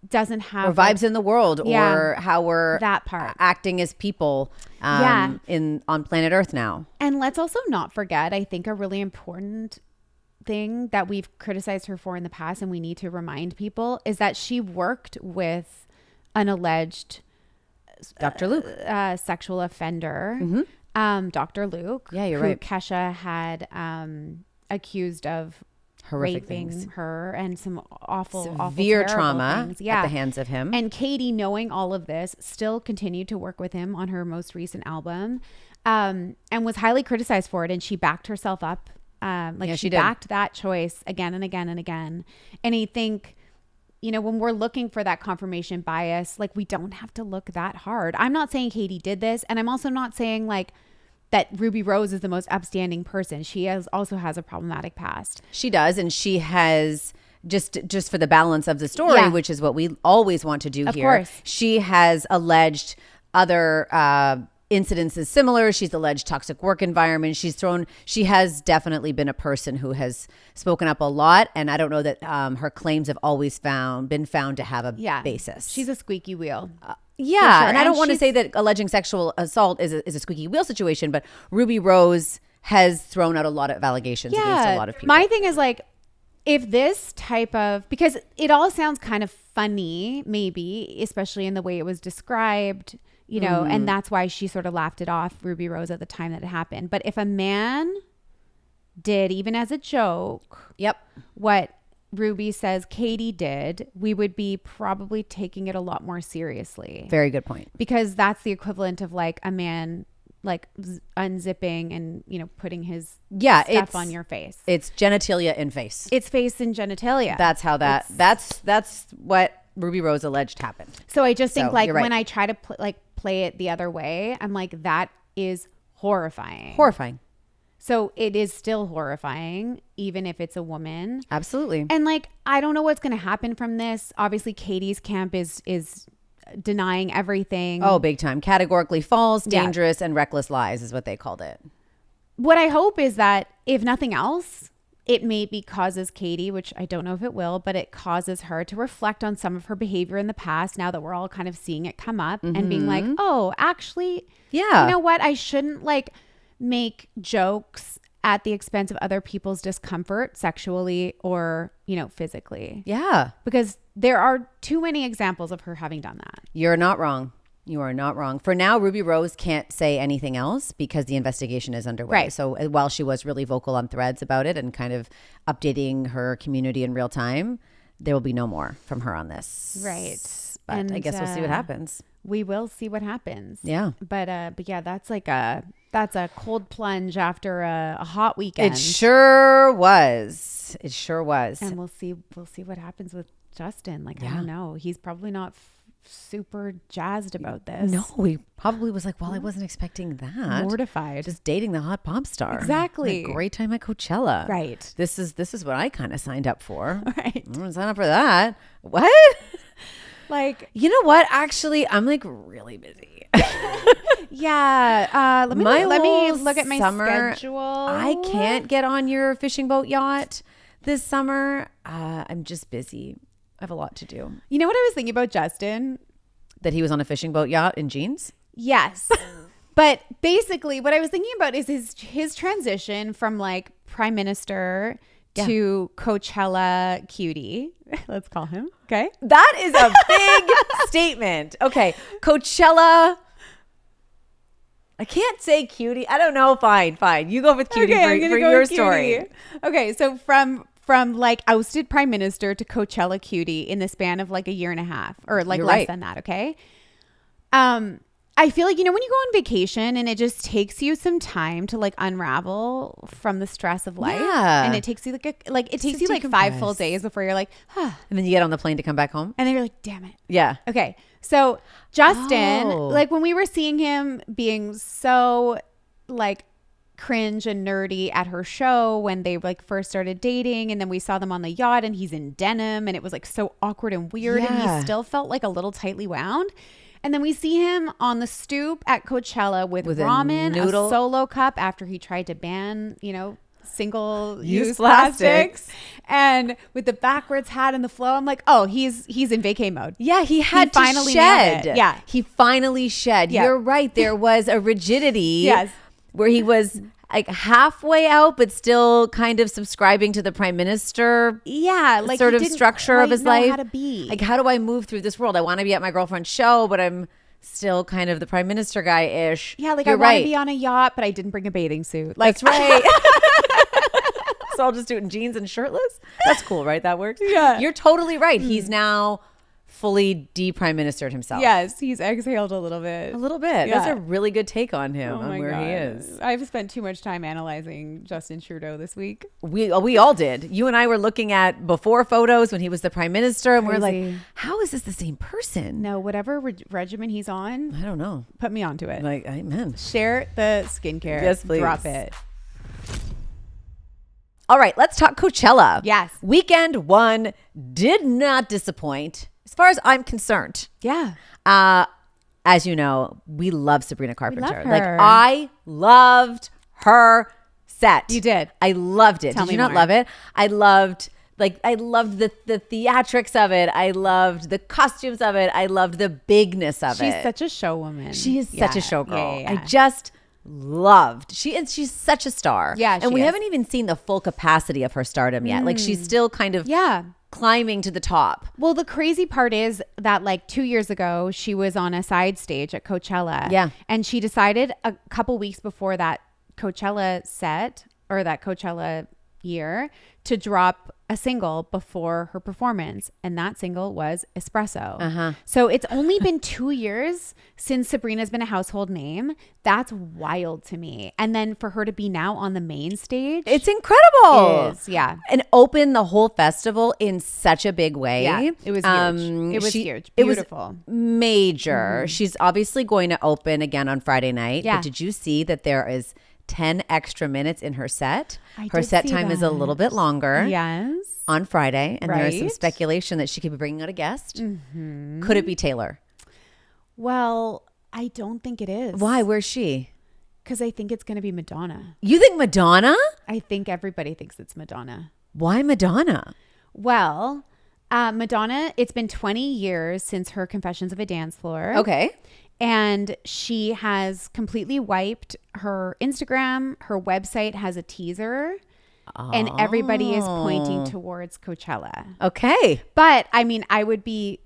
[SPEAKER 2] doesn't have
[SPEAKER 1] Or vibes in the world,
[SPEAKER 2] Yeah.
[SPEAKER 1] or how we're
[SPEAKER 2] That part.
[SPEAKER 1] acting as people on planet Earth now.
[SPEAKER 2] And let's also not forget, I think a really important thing that we've criticized her for in the past and we need to remind people is that she worked with an alleged
[SPEAKER 1] Dr. Luke.
[SPEAKER 2] sexual offender, Dr. Luke.
[SPEAKER 1] Yeah, you're
[SPEAKER 2] who
[SPEAKER 1] right.
[SPEAKER 2] Kesha had accused of
[SPEAKER 1] Horrific
[SPEAKER 2] raping
[SPEAKER 1] things.
[SPEAKER 2] her and some awful,
[SPEAKER 1] Severe
[SPEAKER 2] terrible
[SPEAKER 1] trauma
[SPEAKER 2] things.
[SPEAKER 1] at the hands of him.
[SPEAKER 2] And Katy, knowing all of this, still continued to work with him on her most recent album, and was highly criticized for it. And she backed herself up. She
[SPEAKER 1] did.
[SPEAKER 2] backed that choice again and again and again. And I think, when we're looking for that confirmation bias, like we don't have to look that hard. I'm not saying Katy did this. And I'm also not saying like that Ruby Rose is the most upstanding person. She also has a problematic past.
[SPEAKER 1] She does, and she has just for the balance of the story,
[SPEAKER 2] Yeah.
[SPEAKER 1] which is what we always want to do
[SPEAKER 2] Of
[SPEAKER 1] here.
[SPEAKER 2] course.
[SPEAKER 1] She has alleged other incidences similar. She's alleged toxic work environment. She has definitely been a person who has spoken up a lot, and I don't know that her claims have always been found to have a basis.
[SPEAKER 2] She's a squeaky wheel.
[SPEAKER 1] Yeah,
[SPEAKER 2] sure.
[SPEAKER 1] and I
[SPEAKER 2] And
[SPEAKER 1] don't want to
[SPEAKER 2] she's-
[SPEAKER 1] say that alleging sexual assault is a squeaky wheel situation, but Ruby Rose has thrown out a lot of allegations against a lot of people.
[SPEAKER 2] My thing is like, if this type of, because it all sounds kind of funny, maybe, especially in the way it was described, and that's why she sort of laughed it off, Ruby Rose, at the time that it happened. But if a man did, even as a joke, what Ruby says Katy did, we would be probably taking it a lot more seriously.
[SPEAKER 1] Very good point.
[SPEAKER 2] Because that's the equivalent of like a man like unzipping and putting his stuff on your face.
[SPEAKER 1] It's genitalia in face.
[SPEAKER 2] It's face and genitalia.
[SPEAKER 1] That's how that's what Ruby Rose alleged happened.
[SPEAKER 2] So I just think like
[SPEAKER 1] you're right.
[SPEAKER 2] when I try to play it the other way, I'm like, that is horrifying.
[SPEAKER 1] Horrifying.
[SPEAKER 2] So it is still horrifying, even if it's a woman.
[SPEAKER 1] Absolutely.
[SPEAKER 2] And like, I don't know what's going to happen from this. Obviously, Katy's camp is denying everything.
[SPEAKER 1] Oh, big time. Categorically false, dangerous, and reckless lies is what they called it.
[SPEAKER 2] What I hope is that if nothing else, it maybe causes Katy, which I don't know if it will, but it causes her to reflect on some of her behavior in the past now that we're all kind of seeing it come up and being like, oh, actually, you know what? I shouldn't like make jokes at the expense of other people's discomfort sexually or, you know, physically.
[SPEAKER 1] Yeah.
[SPEAKER 2] Because there are too many examples of her having done that.
[SPEAKER 1] You're not wrong. You are not wrong. For now, Ruby Rose can't say anything else because the investigation is underway.
[SPEAKER 2] Right.
[SPEAKER 1] So while she was really vocal on Threads about it and kind of updating her community in real time, there will be no more from her on this.
[SPEAKER 2] Right.
[SPEAKER 1] But
[SPEAKER 2] And,
[SPEAKER 1] I guess we'll see what happens.
[SPEAKER 2] We will see what happens.
[SPEAKER 1] Yeah.
[SPEAKER 2] But yeah, that's a cold plunge after a hot weekend.
[SPEAKER 1] It sure was. It sure was.
[SPEAKER 2] And we'll see what happens with Justin. Like, I don't know. He's probably not super jazzed about this.
[SPEAKER 1] No, he probably was like, well, I wasn't expecting that.
[SPEAKER 2] Mortified.
[SPEAKER 1] Just dating the hot pop star.
[SPEAKER 2] Exactly.
[SPEAKER 1] Had a great time at Coachella.
[SPEAKER 2] Right.
[SPEAKER 1] This is what I kind of signed up for.
[SPEAKER 2] Right.
[SPEAKER 1] I'm gonna sign up for that. What?
[SPEAKER 2] Like,
[SPEAKER 1] You know what? Actually, I'm like really busy.
[SPEAKER 2] yeah. Let me
[SPEAKER 1] whole
[SPEAKER 2] look at my
[SPEAKER 1] summer,
[SPEAKER 2] schedule.
[SPEAKER 1] I can't get on your fishing boat yacht this summer. I'm just busy. I have a lot to do.
[SPEAKER 2] You know what I was thinking about Justin?
[SPEAKER 1] That he was on a fishing boat yacht in jeans?
[SPEAKER 2] Yes. But basically what I was thinking about is his transition from like prime minister to Coachella cutie. Let's call him. Okay.
[SPEAKER 1] That is a big statement. Okay. Coachella. I can't say cutie. I don't know. Fine. You go with cutie for your story.
[SPEAKER 2] Okay. So from like ousted prime minister to Coachella cutie in the span of like a year and a half or like
[SPEAKER 1] You're
[SPEAKER 2] less
[SPEAKER 1] right.
[SPEAKER 2] than that. Okay. I feel like, you know, when you go on vacation and it just takes you some time to like unravel from the stress of life,
[SPEAKER 1] Yeah.
[SPEAKER 2] and it takes you like 5 full days before you're like,
[SPEAKER 1] And then you get on the plane to come back home.
[SPEAKER 2] and then you're like, damn it.
[SPEAKER 1] Yeah.
[SPEAKER 2] Okay. So Justin,
[SPEAKER 1] Oh.
[SPEAKER 2] like when we were seeing him being so like cringe and nerdy at her show when they like first started dating, and then we saw them on the yacht and he's in denim and it was like so awkward and weird, and
[SPEAKER 1] Yeah.
[SPEAKER 2] he still felt like a little tightly wound. And then we see him on the stoop at Coachella with
[SPEAKER 1] a
[SPEAKER 2] ramen,
[SPEAKER 1] noodle.
[SPEAKER 2] a solo cup after he tried to ban, you know, single-use
[SPEAKER 1] Use
[SPEAKER 2] plastics, and with the backwards hat and the flow. I'm like, oh, he's in vacay mode.
[SPEAKER 1] Yeah, he had to
[SPEAKER 2] finally
[SPEAKER 1] shed.
[SPEAKER 2] nailed it. Yeah.
[SPEAKER 1] He finally shed.
[SPEAKER 2] Yeah.
[SPEAKER 1] You're right. There was a rigidity
[SPEAKER 2] Yes.
[SPEAKER 1] where he was like halfway out, but still kind of subscribing to the prime minister
[SPEAKER 2] Yeah, like
[SPEAKER 1] sort
[SPEAKER 2] he
[SPEAKER 1] of
[SPEAKER 2] didn't
[SPEAKER 1] structure of
[SPEAKER 2] quite
[SPEAKER 1] his
[SPEAKER 2] know
[SPEAKER 1] life.
[SPEAKER 2] how to be.
[SPEAKER 1] Like, how do I move through this world? I want to be at my girlfriend's show, but I'm still kind of the prime minister guy-ish.
[SPEAKER 2] Yeah, like
[SPEAKER 1] You're
[SPEAKER 2] I want
[SPEAKER 1] right.
[SPEAKER 2] to be on a yacht, but I didn't bring a bathing suit. Like,
[SPEAKER 1] That's right. So I'll just do it in jeans and shirtless. That's cool, right? That works.
[SPEAKER 2] Yeah.
[SPEAKER 1] You're totally right. He's now fully de-prime ministered himself.
[SPEAKER 2] yes, he's exhaled a little bit.
[SPEAKER 1] A little bit.
[SPEAKER 2] Yeah.
[SPEAKER 1] That's a really good take on him,
[SPEAKER 2] Oh
[SPEAKER 1] on
[SPEAKER 2] my
[SPEAKER 1] where he
[SPEAKER 2] God.
[SPEAKER 1] is.
[SPEAKER 2] I've spent too much time analyzing Justin Trudeau this week.
[SPEAKER 1] We all did. You and I were looking at before photos when he was the prime minister, and we're like,
[SPEAKER 2] Crazy.
[SPEAKER 1] how is this the same person?
[SPEAKER 2] No, whatever regimen he's on,
[SPEAKER 1] I don't know.
[SPEAKER 2] put me onto it.
[SPEAKER 1] Like, amen.
[SPEAKER 2] Share the skincare.
[SPEAKER 1] Yes, please.
[SPEAKER 2] Drop it.
[SPEAKER 1] All right, let's talk Coachella.
[SPEAKER 2] Yes.
[SPEAKER 1] Weekend one did not disappoint as far as I'm concerned.
[SPEAKER 2] Yeah.
[SPEAKER 1] As you know, we love Sabrina Carpenter.
[SPEAKER 2] her.
[SPEAKER 1] Like, I loved her set.
[SPEAKER 2] You did.
[SPEAKER 1] I loved it.
[SPEAKER 2] Tell
[SPEAKER 1] Did
[SPEAKER 2] me
[SPEAKER 1] you not
[SPEAKER 2] more.
[SPEAKER 1] love it? I loved the theatrics of it. I loved the costumes of it. I loved the bigness of it.
[SPEAKER 2] She's such a show woman.
[SPEAKER 1] She is such a showgirl.
[SPEAKER 2] Yeah.
[SPEAKER 1] I just loved. She's such a star.
[SPEAKER 2] Yeah,
[SPEAKER 1] and we
[SPEAKER 2] she is.
[SPEAKER 1] haven't even seen the full capacity of her stardom yet. Like, she's still kind of climbing to the top.
[SPEAKER 2] Well, the crazy part is that like 2 years ago, she was on a side stage at Coachella.
[SPEAKER 1] Yeah.
[SPEAKER 2] And she decided a couple weeks before that Coachella set or that Coachella year to drop a single before her performance. And that single was Espresso. So it's only been 2 years since Sabrina's been a household name. That's wild to me. And then for her to be now on the main stage.
[SPEAKER 1] It's incredible.
[SPEAKER 2] Yeah.
[SPEAKER 1] And open the whole festival in such a big way.
[SPEAKER 2] Yeah, it was huge. It was huge.
[SPEAKER 1] It was
[SPEAKER 2] Beautiful.
[SPEAKER 1] major. She's obviously going to open again on Friday night.
[SPEAKER 2] Yeah.
[SPEAKER 1] But did you see that there is 10 extra minutes in her set?
[SPEAKER 2] I
[SPEAKER 1] Her
[SPEAKER 2] did
[SPEAKER 1] set
[SPEAKER 2] see
[SPEAKER 1] time is a
[SPEAKER 2] that.
[SPEAKER 1] little bit longer.
[SPEAKER 2] Yes.
[SPEAKER 1] On Friday. And there is some
[SPEAKER 2] Right.
[SPEAKER 1] speculation that she could be bringing out a guest. Could it be Taylor?
[SPEAKER 2] Well, I don't think it is.
[SPEAKER 1] Why? Where's she?
[SPEAKER 2] Because I think it's going to be Madonna.
[SPEAKER 1] You think Madonna?
[SPEAKER 2] I think everybody thinks it's Madonna.
[SPEAKER 1] Why Madonna?
[SPEAKER 2] Well, Madonna, it's been 20 years since her Confessions of a Dance Floor.
[SPEAKER 1] Okay.
[SPEAKER 2] And she has completely wiped her Instagram. Her website has a teaser. And everybody is pointing towards Coachella.
[SPEAKER 1] Okay.
[SPEAKER 2] But I mean, I would be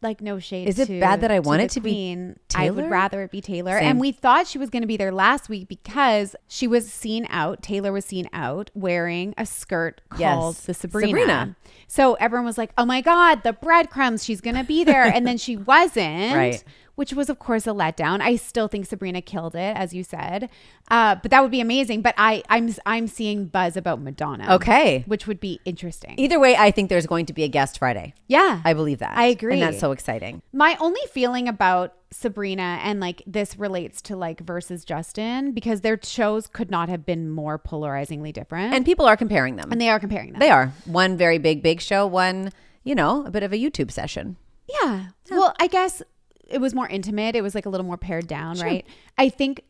[SPEAKER 2] like, no shade.
[SPEAKER 1] Is it bad that I want it to be
[SPEAKER 2] I
[SPEAKER 1] Taylor?
[SPEAKER 2] would rather it be Taylor.
[SPEAKER 1] Same.
[SPEAKER 2] And we thought she was going to be there last week because she was seen out. Taylor was seen out wearing a skirt called the Sabrina. So everyone was like, oh my God, the breadcrumbs. She's going to be there. And then she wasn't.
[SPEAKER 1] Right.
[SPEAKER 2] Which was, of course, a letdown. I still think Sabrina killed it, as you said. But that would be amazing. But I'm seeing buzz about Madonna.
[SPEAKER 1] Okay.
[SPEAKER 2] Which would be interesting.
[SPEAKER 1] Either way, I think there's going to be a guest Friday.
[SPEAKER 2] Yeah.
[SPEAKER 1] I believe that.
[SPEAKER 2] I agree.
[SPEAKER 1] And that's so exciting.
[SPEAKER 2] My only feeling about Sabrina, and like this relates to like versus Justin, because their shows could not have been more polarizingly different.
[SPEAKER 1] And people are comparing them.
[SPEAKER 2] And they are comparing them.
[SPEAKER 1] They are. One very big show, one, a bit of a YouTube session.
[SPEAKER 2] Yeah. Well, I guess it was more intimate. It was like a little more pared down, right? I think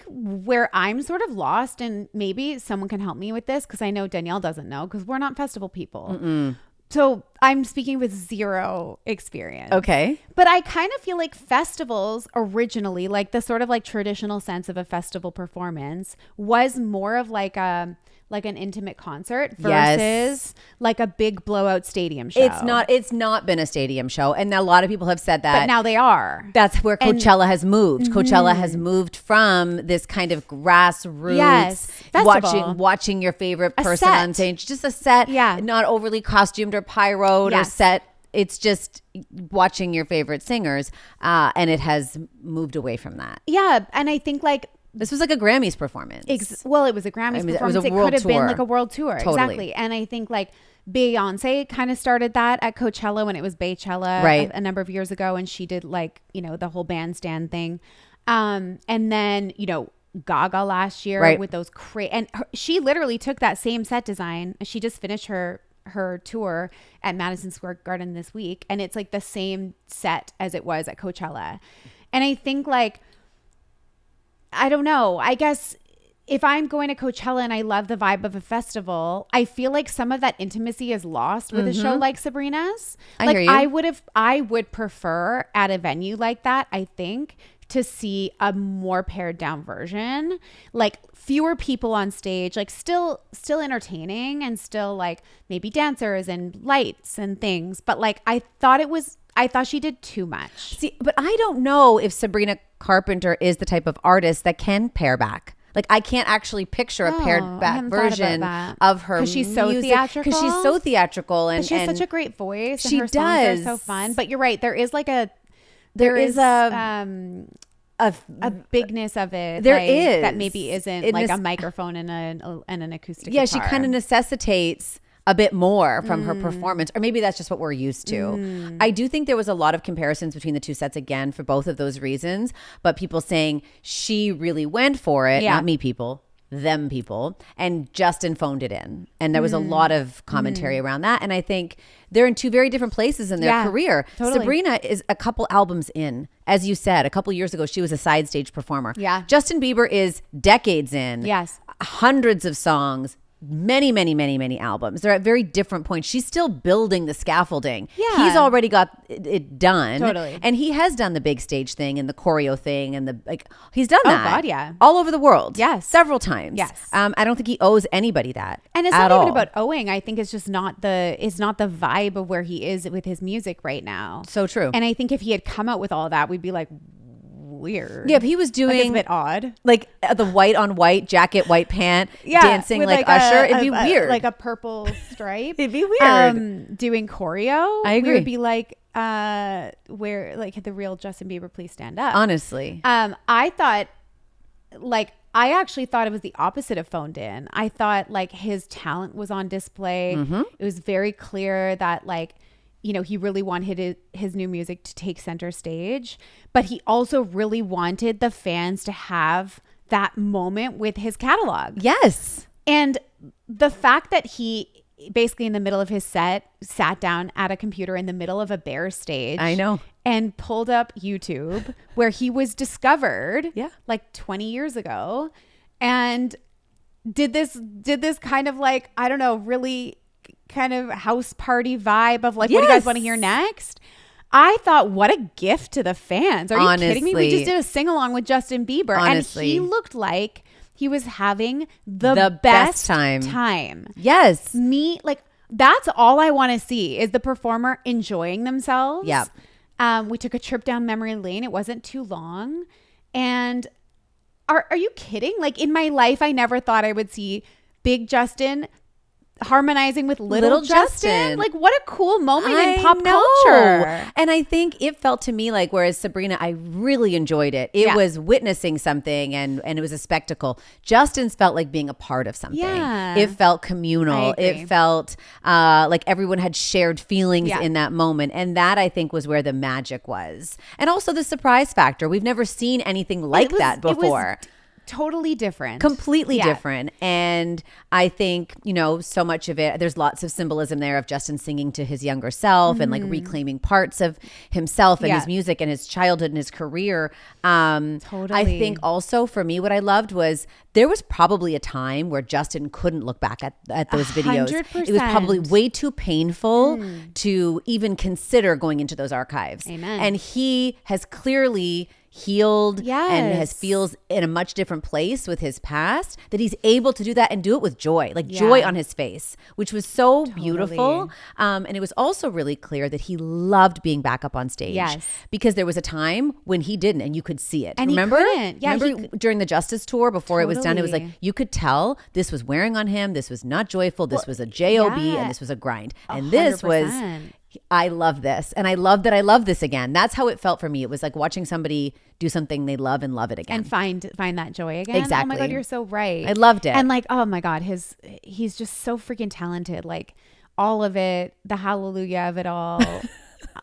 [SPEAKER 2] where I'm sort of lost, and maybe someone can help me with this, because I know Danielle doesn't know, because we're not festival people. So I'm speaking with zero experience.
[SPEAKER 1] Okay.
[SPEAKER 2] But I kind of feel like festivals originally, like the sort of like traditional sense of a festival performance, was more of like an intimate concert versus like a big blowout stadium show.
[SPEAKER 1] It's not been a stadium show. And a lot of people have said that.
[SPEAKER 2] But now they are.
[SPEAKER 1] That's where Coachella has moved. Coachella has moved from this kind of grassroots,
[SPEAKER 2] festival.
[SPEAKER 1] watching your favorite
[SPEAKER 2] A
[SPEAKER 1] person
[SPEAKER 2] set.
[SPEAKER 1] on stage. Just a set, not overly costumed or pyroed or set. It's just watching your favorite singers. And it has moved away from that.
[SPEAKER 2] Yeah. And I think like,
[SPEAKER 1] this was like a Grammys performance.
[SPEAKER 2] Well, it was a Grammys performance.
[SPEAKER 1] It was a
[SPEAKER 2] it
[SPEAKER 1] world
[SPEAKER 2] could have
[SPEAKER 1] tour.
[SPEAKER 2] been like a world tour.
[SPEAKER 1] Totally.
[SPEAKER 2] Exactly. And I think like Beyonce kind of started that at Coachella when it was Baychella
[SPEAKER 1] right.
[SPEAKER 2] a number of years ago. And she did like, the whole bandstand thing. And then, Gaga last year with those she literally took that same set design. She just finished her tour at Madison Square Garden this week. And it's like the same set as it was at Coachella. And I think like, I don't know. I guess if I'm going to Coachella and I love the vibe of a festival, I feel like some of that intimacy is lost with a show like Sabrina's.
[SPEAKER 1] I hear you.
[SPEAKER 2] I would prefer at a venue like that, I think, to see a more pared down version, like fewer people on stage, like still entertaining and still like maybe dancers and lights and things. But like I thought she did too much.
[SPEAKER 1] See, but I don't know if Sabrina Carpenter is the type of artist that can pare back. Like I can't actually picture a pared back version of her
[SPEAKER 2] because she's so
[SPEAKER 1] music,
[SPEAKER 2] theatrical.
[SPEAKER 1] Because she's so theatrical, and
[SPEAKER 2] she has such a great voice.
[SPEAKER 1] She
[SPEAKER 2] and her
[SPEAKER 1] does.
[SPEAKER 2] songs are so fun. But you're right. There is like a bigness of it.
[SPEAKER 1] There
[SPEAKER 2] like,
[SPEAKER 1] is
[SPEAKER 2] that maybe isn't like a microphone and an acoustic.
[SPEAKER 1] Yeah,
[SPEAKER 2] guitar.
[SPEAKER 1] she kind of necessitates a bit more from her performance, or maybe that's just what we're used to. I do think there was a lot of comparisons between the two sets again for both of those reasons, but people saying she really went for it, not me people, them people, and Justin phoned it in. And there was a lot of commentary around that. And I think they're in two very different places in their career.
[SPEAKER 2] Totally.
[SPEAKER 1] Sabrina is a couple albums in. As you said, a couple years ago, she was a side stage performer.
[SPEAKER 2] Yeah.
[SPEAKER 1] Justin Bieber is decades in.
[SPEAKER 2] Yes.
[SPEAKER 1] Hundreds of songs. Many albums. They're at very different points. She's still building the scaffolding.
[SPEAKER 2] Yeah.
[SPEAKER 1] He's already got it done.
[SPEAKER 2] Totally.
[SPEAKER 1] And he has done the big stage thing and the choreo thing and he's done that.
[SPEAKER 2] Oh God, yeah.
[SPEAKER 1] All over the world.
[SPEAKER 2] Yes.
[SPEAKER 1] Several times.
[SPEAKER 2] Yes.
[SPEAKER 1] I don't think he owes anybody that.
[SPEAKER 2] And it's
[SPEAKER 1] at
[SPEAKER 2] not
[SPEAKER 1] all.
[SPEAKER 2] even about owing. I think it's just not the vibe of where he is with his music right now.
[SPEAKER 1] So true.
[SPEAKER 2] And I think if he had come out with all that, we'd be like, weird.
[SPEAKER 1] Yeah, if he was doing
[SPEAKER 2] it's a bit odd,
[SPEAKER 1] like the white on white jacket, white pant, dancing
[SPEAKER 2] with
[SPEAKER 1] like Usher, it'd be weird.
[SPEAKER 2] like a purple stripe.
[SPEAKER 1] It'd be weird.
[SPEAKER 2] Doing choreo,
[SPEAKER 1] I agree.
[SPEAKER 2] We would be like, where like the real Justin Bieber, please stand up.
[SPEAKER 1] Honestly,
[SPEAKER 2] I thought, like, I actually thought it was the opposite of phoned in. I thought like his talent was on display. It was very clear that like, he really wanted his new music to take center stage, but he also really wanted the fans to have that moment with his catalog.
[SPEAKER 1] yes.
[SPEAKER 2] And the fact that he basically in the middle of his set, sat down at a computer in the middle of a Bears stage.
[SPEAKER 1] I know.
[SPEAKER 2] And pulled up YouTube where he was discovered like 20 years ago and did this kind of like, I don't know, really kind of house party vibe of like, what do you guys want to hear next? I thought, what a gift to the fans. Are you kidding me? We just did a sing-along with Justin Bieber.
[SPEAKER 1] Honestly.
[SPEAKER 2] And he looked like he was having the best time.
[SPEAKER 1] Yes.
[SPEAKER 2] That's all I want to see is the performer enjoying themselves.
[SPEAKER 1] Yeah.
[SPEAKER 2] We took a trip down memory lane. It wasn't too long. And are you kidding? Like in my life, I never thought I would see Big Justin harmonizing with little Justin. Like what a cool moment in pop culture.
[SPEAKER 1] And I think it felt to me like, whereas Sabrina, I really enjoyed it. It was witnessing something and it was a spectacle. Justin's felt like being a part of something.
[SPEAKER 2] Yeah.
[SPEAKER 1] It felt communal. It felt like everyone had shared feelings in that moment. And that I think was where the magic was. And also the surprise factor. We've never seen anything like that before.
[SPEAKER 2] Totally different.
[SPEAKER 1] Completely different. And I think, so much of it, there's lots of symbolism there of Justin singing to his younger self and like reclaiming parts of himself and his music and his childhood and his career.
[SPEAKER 2] Totally.
[SPEAKER 1] I think also for me, what I loved was there was probably a time where Justin couldn't look back at those videos.
[SPEAKER 2] 100%.
[SPEAKER 1] It was probably way too painful to even consider going into those archives.
[SPEAKER 2] Amen.
[SPEAKER 1] And he has clearly healed and feels in a much different place with his past, that he's able to do that and do it with joy, like joy on his face, which was so beautiful. And it was also really clear that he loved being back up on stage.
[SPEAKER 2] Yes.
[SPEAKER 1] Because there was a time when he didn't and you could see it.
[SPEAKER 2] And
[SPEAKER 1] remember?
[SPEAKER 2] he couldn't. Yeah,
[SPEAKER 1] remember during the Justice Tour before it was done, it was like you could tell this was wearing on him. This was not joyful. This was a job and this was a grind. And this was... I love this. And I love that I love this again. That's how it felt for me. It was like watching somebody do something they love and love it again.
[SPEAKER 2] And find that joy again.
[SPEAKER 1] Exactly.
[SPEAKER 2] Oh my God, you're so right.
[SPEAKER 1] I loved it.
[SPEAKER 2] And like, oh my God, he's just so freaking talented. Like all of it, the hallelujah of it all.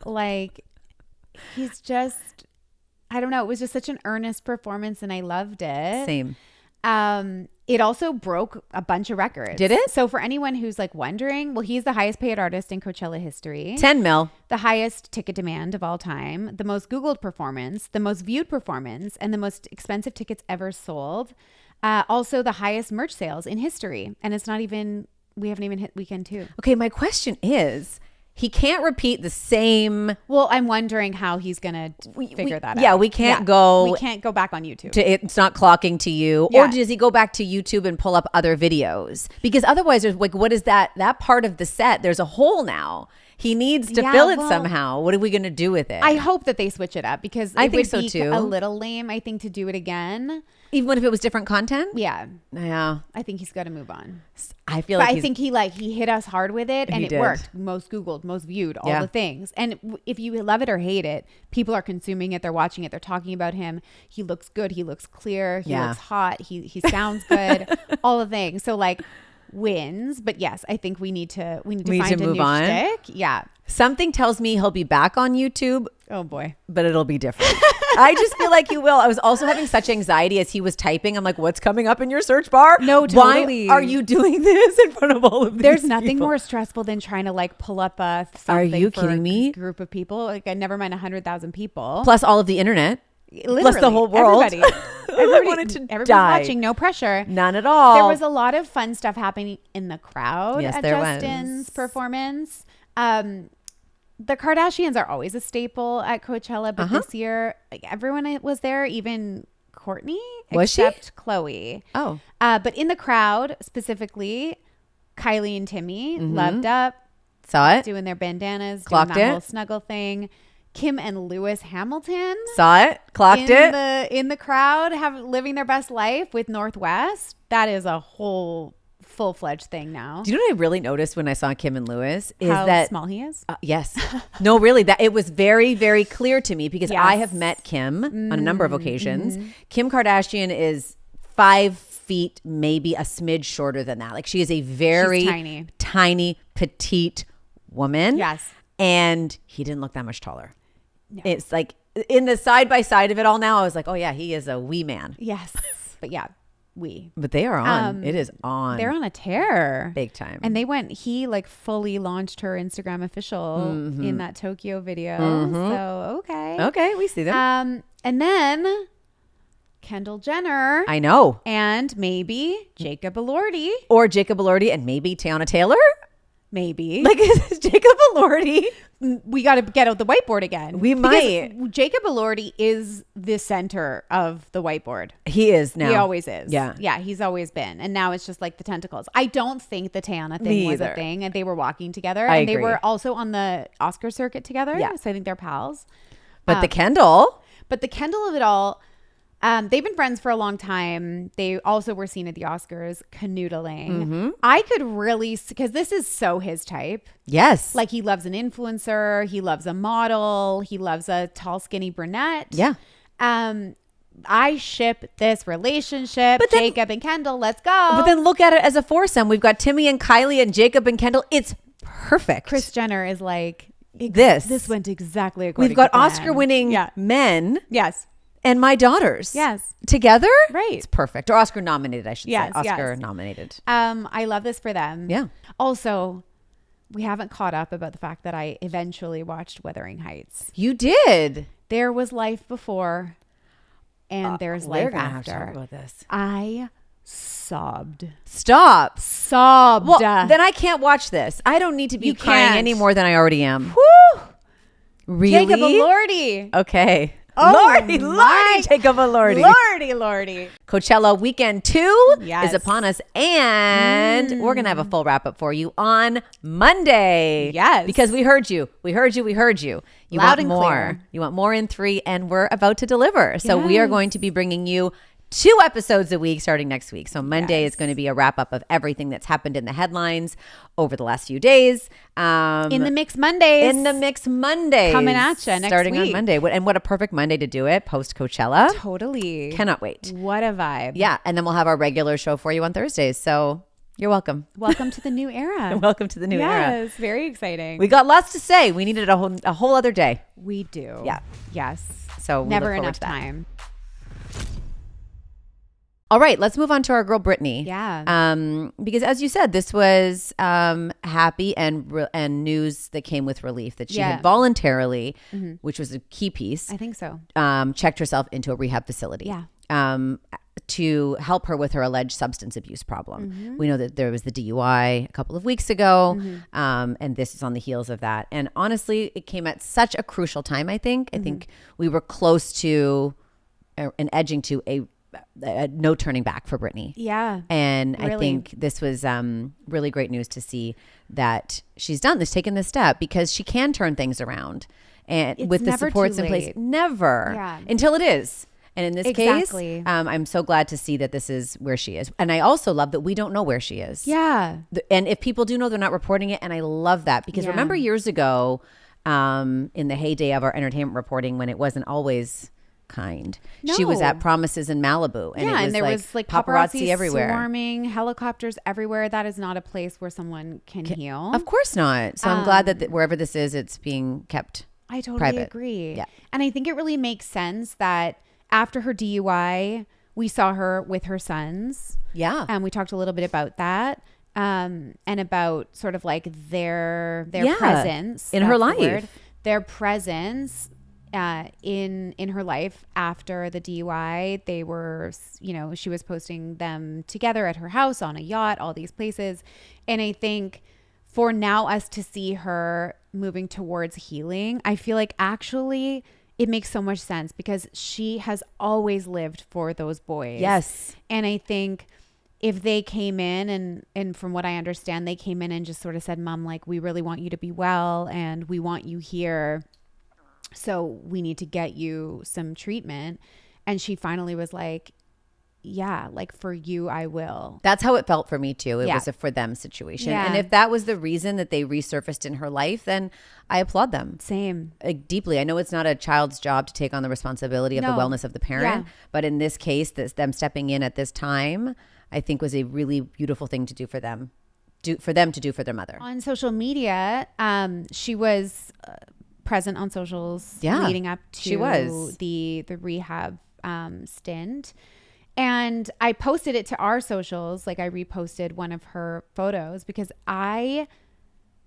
[SPEAKER 2] Like he's just, I don't know. It was just such an earnest performance and I loved it.
[SPEAKER 1] Same.
[SPEAKER 2] It also broke a bunch of records.
[SPEAKER 1] Did it?
[SPEAKER 2] So for anyone who's like wondering, well, he's the highest paid artist in Coachella history.
[SPEAKER 1] 10 mil.
[SPEAKER 2] The highest ticket demand of all time, the most Googled performance, the most viewed performance, and the most expensive tickets ever sold. Also the highest merch sales in history. And it's not even, we haven't even hit weekend 2.
[SPEAKER 1] Okay, my question is, he can't repeat the same.
[SPEAKER 2] Well, I'm wondering how he's going to figure that out.
[SPEAKER 1] Yeah, we can't go.
[SPEAKER 2] We can't go back on YouTube.
[SPEAKER 1] It's not clocking to you.
[SPEAKER 2] Yeah.
[SPEAKER 1] Or does he go back to YouTube and pull up other videos? Because otherwise, there's like, what is that part of the set? There's a hole now. He needs to fill it somehow. What are we going to do with it?
[SPEAKER 2] I hope that they switch it up because
[SPEAKER 1] I
[SPEAKER 2] it
[SPEAKER 1] think
[SPEAKER 2] would
[SPEAKER 1] so
[SPEAKER 2] be
[SPEAKER 1] too.
[SPEAKER 2] a little lame, I think, to do it again.
[SPEAKER 1] Even if it was different content?
[SPEAKER 2] Yeah.
[SPEAKER 1] Yeah.
[SPEAKER 2] I think he's got to move on.
[SPEAKER 1] I feel
[SPEAKER 2] But
[SPEAKER 1] like
[SPEAKER 2] I think he hit us hard with it and it
[SPEAKER 1] did.
[SPEAKER 2] worked. Most Googled, most viewed, all the things. And if you love it or hate it, people are consuming it. They're watching it. They're talking about him. He looks good. He looks clear. He looks hot. He sounds good. All the things. So like wins. But yes, I think we need to find a new shtick. Yeah.
[SPEAKER 1] Something tells me he'll be back on YouTube.
[SPEAKER 2] Oh boy.
[SPEAKER 1] But it'll be different. I just feel like you will. I was also having such anxiety as he was typing. I'm like, what's coming up in your search bar?
[SPEAKER 2] No, totally.
[SPEAKER 1] Why are you doing this in front of all of these
[SPEAKER 2] There's nothing
[SPEAKER 1] people?
[SPEAKER 2] more stressful than trying to like pull up something
[SPEAKER 1] Are you
[SPEAKER 2] for
[SPEAKER 1] kidding me?
[SPEAKER 2] a group of people. Like never mind 100,000 people.
[SPEAKER 1] Plus all of the internet.
[SPEAKER 2] Literally,
[SPEAKER 1] plus the whole world.
[SPEAKER 2] Everybody
[SPEAKER 1] wanted to
[SPEAKER 2] everybody's
[SPEAKER 1] die.
[SPEAKER 2] watching, no pressure.
[SPEAKER 1] None at all.
[SPEAKER 2] There was a lot of fun stuff happening in the crowd
[SPEAKER 1] Yes,
[SPEAKER 2] at
[SPEAKER 1] there
[SPEAKER 2] Justin's
[SPEAKER 1] was.
[SPEAKER 2] performance. The Kardashians are always a staple at Coachella, but this year, like everyone was there, even Courtney,
[SPEAKER 1] Was she?
[SPEAKER 2] except Chloe.
[SPEAKER 1] Oh.
[SPEAKER 2] But in the crowd, specifically, Kylie and Timmy loved up,
[SPEAKER 1] Saw it.
[SPEAKER 2] doing their bandanas,
[SPEAKER 1] Clocked
[SPEAKER 2] doing that
[SPEAKER 1] it.
[SPEAKER 2] whole snuggle thing. Kim and Lewis Hamilton
[SPEAKER 1] Saw it. Clocked it.
[SPEAKER 2] in the crowd, living their best life with Northwest. That is a whole full-fledged thing now.
[SPEAKER 1] Do you know what I really noticed when I saw Kim and Lewis is
[SPEAKER 2] How
[SPEAKER 1] that
[SPEAKER 2] small he is?
[SPEAKER 1] Yes. No, really, that it was very, very clear to me because
[SPEAKER 2] Yes.
[SPEAKER 1] I have met Kim on a number of occasions. Kim Kardashian is 5 feet, maybe a smidge shorter than that. Like she is a very
[SPEAKER 2] She's
[SPEAKER 1] tiny, petite woman.
[SPEAKER 2] Yes.
[SPEAKER 1] And he didn't look that much taller. No. It's like in the side by side of it all now, I was like, oh yeah, he is a wee man.
[SPEAKER 2] Yes. But yeah,
[SPEAKER 1] But they are on. It is on.
[SPEAKER 2] They're on a tear.
[SPEAKER 1] Big time.
[SPEAKER 2] And he like fully launched her Instagram official in that Tokyo video. So, okay.
[SPEAKER 1] Okay, we see them.
[SPEAKER 2] And then Kendall Jenner.
[SPEAKER 1] I know.
[SPEAKER 2] And maybe Jacob Elordi.
[SPEAKER 1] Or Jacob Elordi and maybe Tiana Taylor.
[SPEAKER 2] Maybe.
[SPEAKER 1] Like, is Jacob Elordi?
[SPEAKER 2] We got to get out the whiteboard again.
[SPEAKER 1] We might.
[SPEAKER 2] Jacob Elordi is the center of the whiteboard.
[SPEAKER 1] He is now.
[SPEAKER 2] He always is.
[SPEAKER 1] Yeah.
[SPEAKER 2] Yeah, he's always been. And now it's just like the tentacles. I don't think the Tiana thing was a thing. And they were walking together.
[SPEAKER 1] I
[SPEAKER 2] and
[SPEAKER 1] agree.
[SPEAKER 2] they were also on the Oscar circuit together.
[SPEAKER 1] Yeah.
[SPEAKER 2] So I think they're pals.
[SPEAKER 1] But the Kendall.
[SPEAKER 2] But the Kendall of it all, they've been friends for a long time. They also were seen at the Oscars canoodling. I could really, because this is so his type.
[SPEAKER 1] Yes.
[SPEAKER 2] Like he loves an influencer. He loves a model. He loves a tall, skinny brunette.
[SPEAKER 1] Yeah.
[SPEAKER 2] I ship this relationship.
[SPEAKER 1] But then-
[SPEAKER 2] Jacob and Kendall, let's go.
[SPEAKER 1] But then look at it as a foursome. We've got Timmy and Kylie and Jacob and Kendall. It's perfect.
[SPEAKER 2] Kris Jenner is like,
[SPEAKER 1] This
[SPEAKER 2] went exactly according
[SPEAKER 1] We've got
[SPEAKER 2] to plan.
[SPEAKER 1] Oscar-winning men
[SPEAKER 2] Yes.
[SPEAKER 1] and my daughters.
[SPEAKER 2] Yes.
[SPEAKER 1] Together?
[SPEAKER 2] Right.
[SPEAKER 1] It's perfect. Or Oscar-nominated, I should
[SPEAKER 2] Yes,
[SPEAKER 1] say.
[SPEAKER 2] yes.
[SPEAKER 1] Oscar-nominated.
[SPEAKER 2] I love this for them.
[SPEAKER 1] Yeah.
[SPEAKER 2] Also, we haven't caught up about the fact that I eventually watched Wuthering Heights.
[SPEAKER 1] You did.
[SPEAKER 2] There was life before, and there's
[SPEAKER 1] We're
[SPEAKER 2] life
[SPEAKER 1] gonna have to
[SPEAKER 2] after.
[SPEAKER 1] talk about this.
[SPEAKER 2] I sobbed.
[SPEAKER 1] Stop.
[SPEAKER 2] Sobbed.
[SPEAKER 1] Well, then I can't watch this. I don't need to be
[SPEAKER 2] You
[SPEAKER 1] crying
[SPEAKER 2] can't.
[SPEAKER 1] any more than I already am.
[SPEAKER 2] Woo!
[SPEAKER 1] Really?
[SPEAKER 2] Jacob Elordi.
[SPEAKER 1] Okay.
[SPEAKER 2] Oh
[SPEAKER 1] Lordy,
[SPEAKER 2] my-
[SPEAKER 1] Lordy, Jacob Elordi.
[SPEAKER 2] Lordy.
[SPEAKER 1] Coachella weekend 2
[SPEAKER 2] Yes.
[SPEAKER 1] is upon us, and we're gonna have a full wrap up for you on Monday.
[SPEAKER 2] Yes.
[SPEAKER 1] because we heard you. You
[SPEAKER 2] Loud
[SPEAKER 1] want
[SPEAKER 2] and
[SPEAKER 1] more.
[SPEAKER 2] clear.
[SPEAKER 1] You want more in 3, and we're about to deliver. So we are
[SPEAKER 2] Yes.
[SPEAKER 1] going to be bringing you 2 episodes a week starting next week. So Monday is going to be a wrap up of everything that's happened in the headlines over the last few days.
[SPEAKER 2] In the Mix Mondays.
[SPEAKER 1] In the Mix Mondays.
[SPEAKER 2] Coming at ya next
[SPEAKER 1] starting on
[SPEAKER 2] week.
[SPEAKER 1] Monday. And what a perfect Monday to do it post Coachella.
[SPEAKER 2] Totally.
[SPEAKER 1] Cannot wait.
[SPEAKER 2] What a vibe.
[SPEAKER 1] Yeah. And then we'll have our regular show for you on Thursdays. So you're welcome.
[SPEAKER 2] Welcome to the new era.
[SPEAKER 1] Welcome to the new era.
[SPEAKER 2] Yes. Very exciting.
[SPEAKER 1] We got lots to say. We needed a whole other day.
[SPEAKER 2] We do.
[SPEAKER 1] Yeah.
[SPEAKER 2] Yes.
[SPEAKER 1] So we
[SPEAKER 2] Never
[SPEAKER 1] look forward
[SPEAKER 2] enough
[SPEAKER 1] to that.
[SPEAKER 2] time.
[SPEAKER 1] All right, let's move on to our girl Britney.
[SPEAKER 2] Yeah.
[SPEAKER 1] Because as you said, this was happy and news that came with relief that she had voluntarily, which was a key piece,
[SPEAKER 2] I think so.
[SPEAKER 1] checked herself into a rehab facility.
[SPEAKER 2] Yeah.
[SPEAKER 1] To help her with her alleged substance abuse problem. We know that there was the DUI a couple of weeks ago, and this is on the heels of that. And honestly, it came at such a crucial time, I think. I think we were close to and edging to a no turning back for Britney.
[SPEAKER 2] Yeah.
[SPEAKER 1] And
[SPEAKER 2] Really.
[SPEAKER 1] I think this was really great news to see that she's taken this step, because she can turn things around. And
[SPEAKER 2] It's
[SPEAKER 1] with the
[SPEAKER 2] never
[SPEAKER 1] supports
[SPEAKER 2] too
[SPEAKER 1] in place,
[SPEAKER 2] late.
[SPEAKER 1] never
[SPEAKER 2] Yeah.
[SPEAKER 1] until it is. And in this
[SPEAKER 2] Exactly.
[SPEAKER 1] case, I'm so glad to see that this is where she is. And I also love that we don't know where she is.
[SPEAKER 2] Yeah.
[SPEAKER 1] And if people do know, they're not reporting it. And I love that, because
[SPEAKER 2] Yeah.
[SPEAKER 1] remember years ago, in the heyday of our entertainment reporting, when it wasn't always kind, she was
[SPEAKER 2] No.
[SPEAKER 1] at Promises in Malibu, and
[SPEAKER 2] Yeah,
[SPEAKER 1] it was
[SPEAKER 2] and there was like
[SPEAKER 1] paparazzi everywhere.
[SPEAKER 2] swarming, helicopters everywhere. That is not a place where someone can heal.
[SPEAKER 1] Of course not. So I'm glad that wherever this is, it's being kept.
[SPEAKER 2] I totally
[SPEAKER 1] private.
[SPEAKER 2] agree.
[SPEAKER 1] Yeah.
[SPEAKER 2] And I think it really makes sense that after her DUI, we saw her with her sons.
[SPEAKER 1] Yeah.
[SPEAKER 2] And we talked a little bit about that. And about sort of like their
[SPEAKER 1] Yeah.
[SPEAKER 2] presence
[SPEAKER 1] In her
[SPEAKER 2] that's the
[SPEAKER 1] life.
[SPEAKER 2] word. Their presence in her life after the DUI. They were, she was posting them together at her house, on a yacht, all these places. And I think for now us to see her moving towards healing, I feel like actually it makes so much sense, because she has always lived for those boys.
[SPEAKER 1] Yes.
[SPEAKER 2] And I think if they came in and from what I understand, they came in and just sort of said, Mom, like, we really want you to be well and we want you here. So we need to get you some treatment. And she finally was like, yeah, like, for you, I will.
[SPEAKER 1] That's how it felt for me too. It
[SPEAKER 2] Yeah.
[SPEAKER 1] was a for them situation.
[SPEAKER 2] Yeah.
[SPEAKER 1] And if that was the reason that they resurfaced in her life, then I applaud them.
[SPEAKER 2] Same.
[SPEAKER 1] Deeply. I know it's not a child's job to take on the responsibility of the
[SPEAKER 2] No.
[SPEAKER 1] wellness of the parent,
[SPEAKER 2] Yeah.
[SPEAKER 1] but in this case, them stepping in at this time, I think was a really beautiful thing to do for them. For them to do for their mother.
[SPEAKER 2] On social media, she was present on socials
[SPEAKER 1] Yeah,
[SPEAKER 2] leading up to
[SPEAKER 1] she was.
[SPEAKER 2] the rehab stint. And I posted it to our socials. Like I reposted one of her photos because I,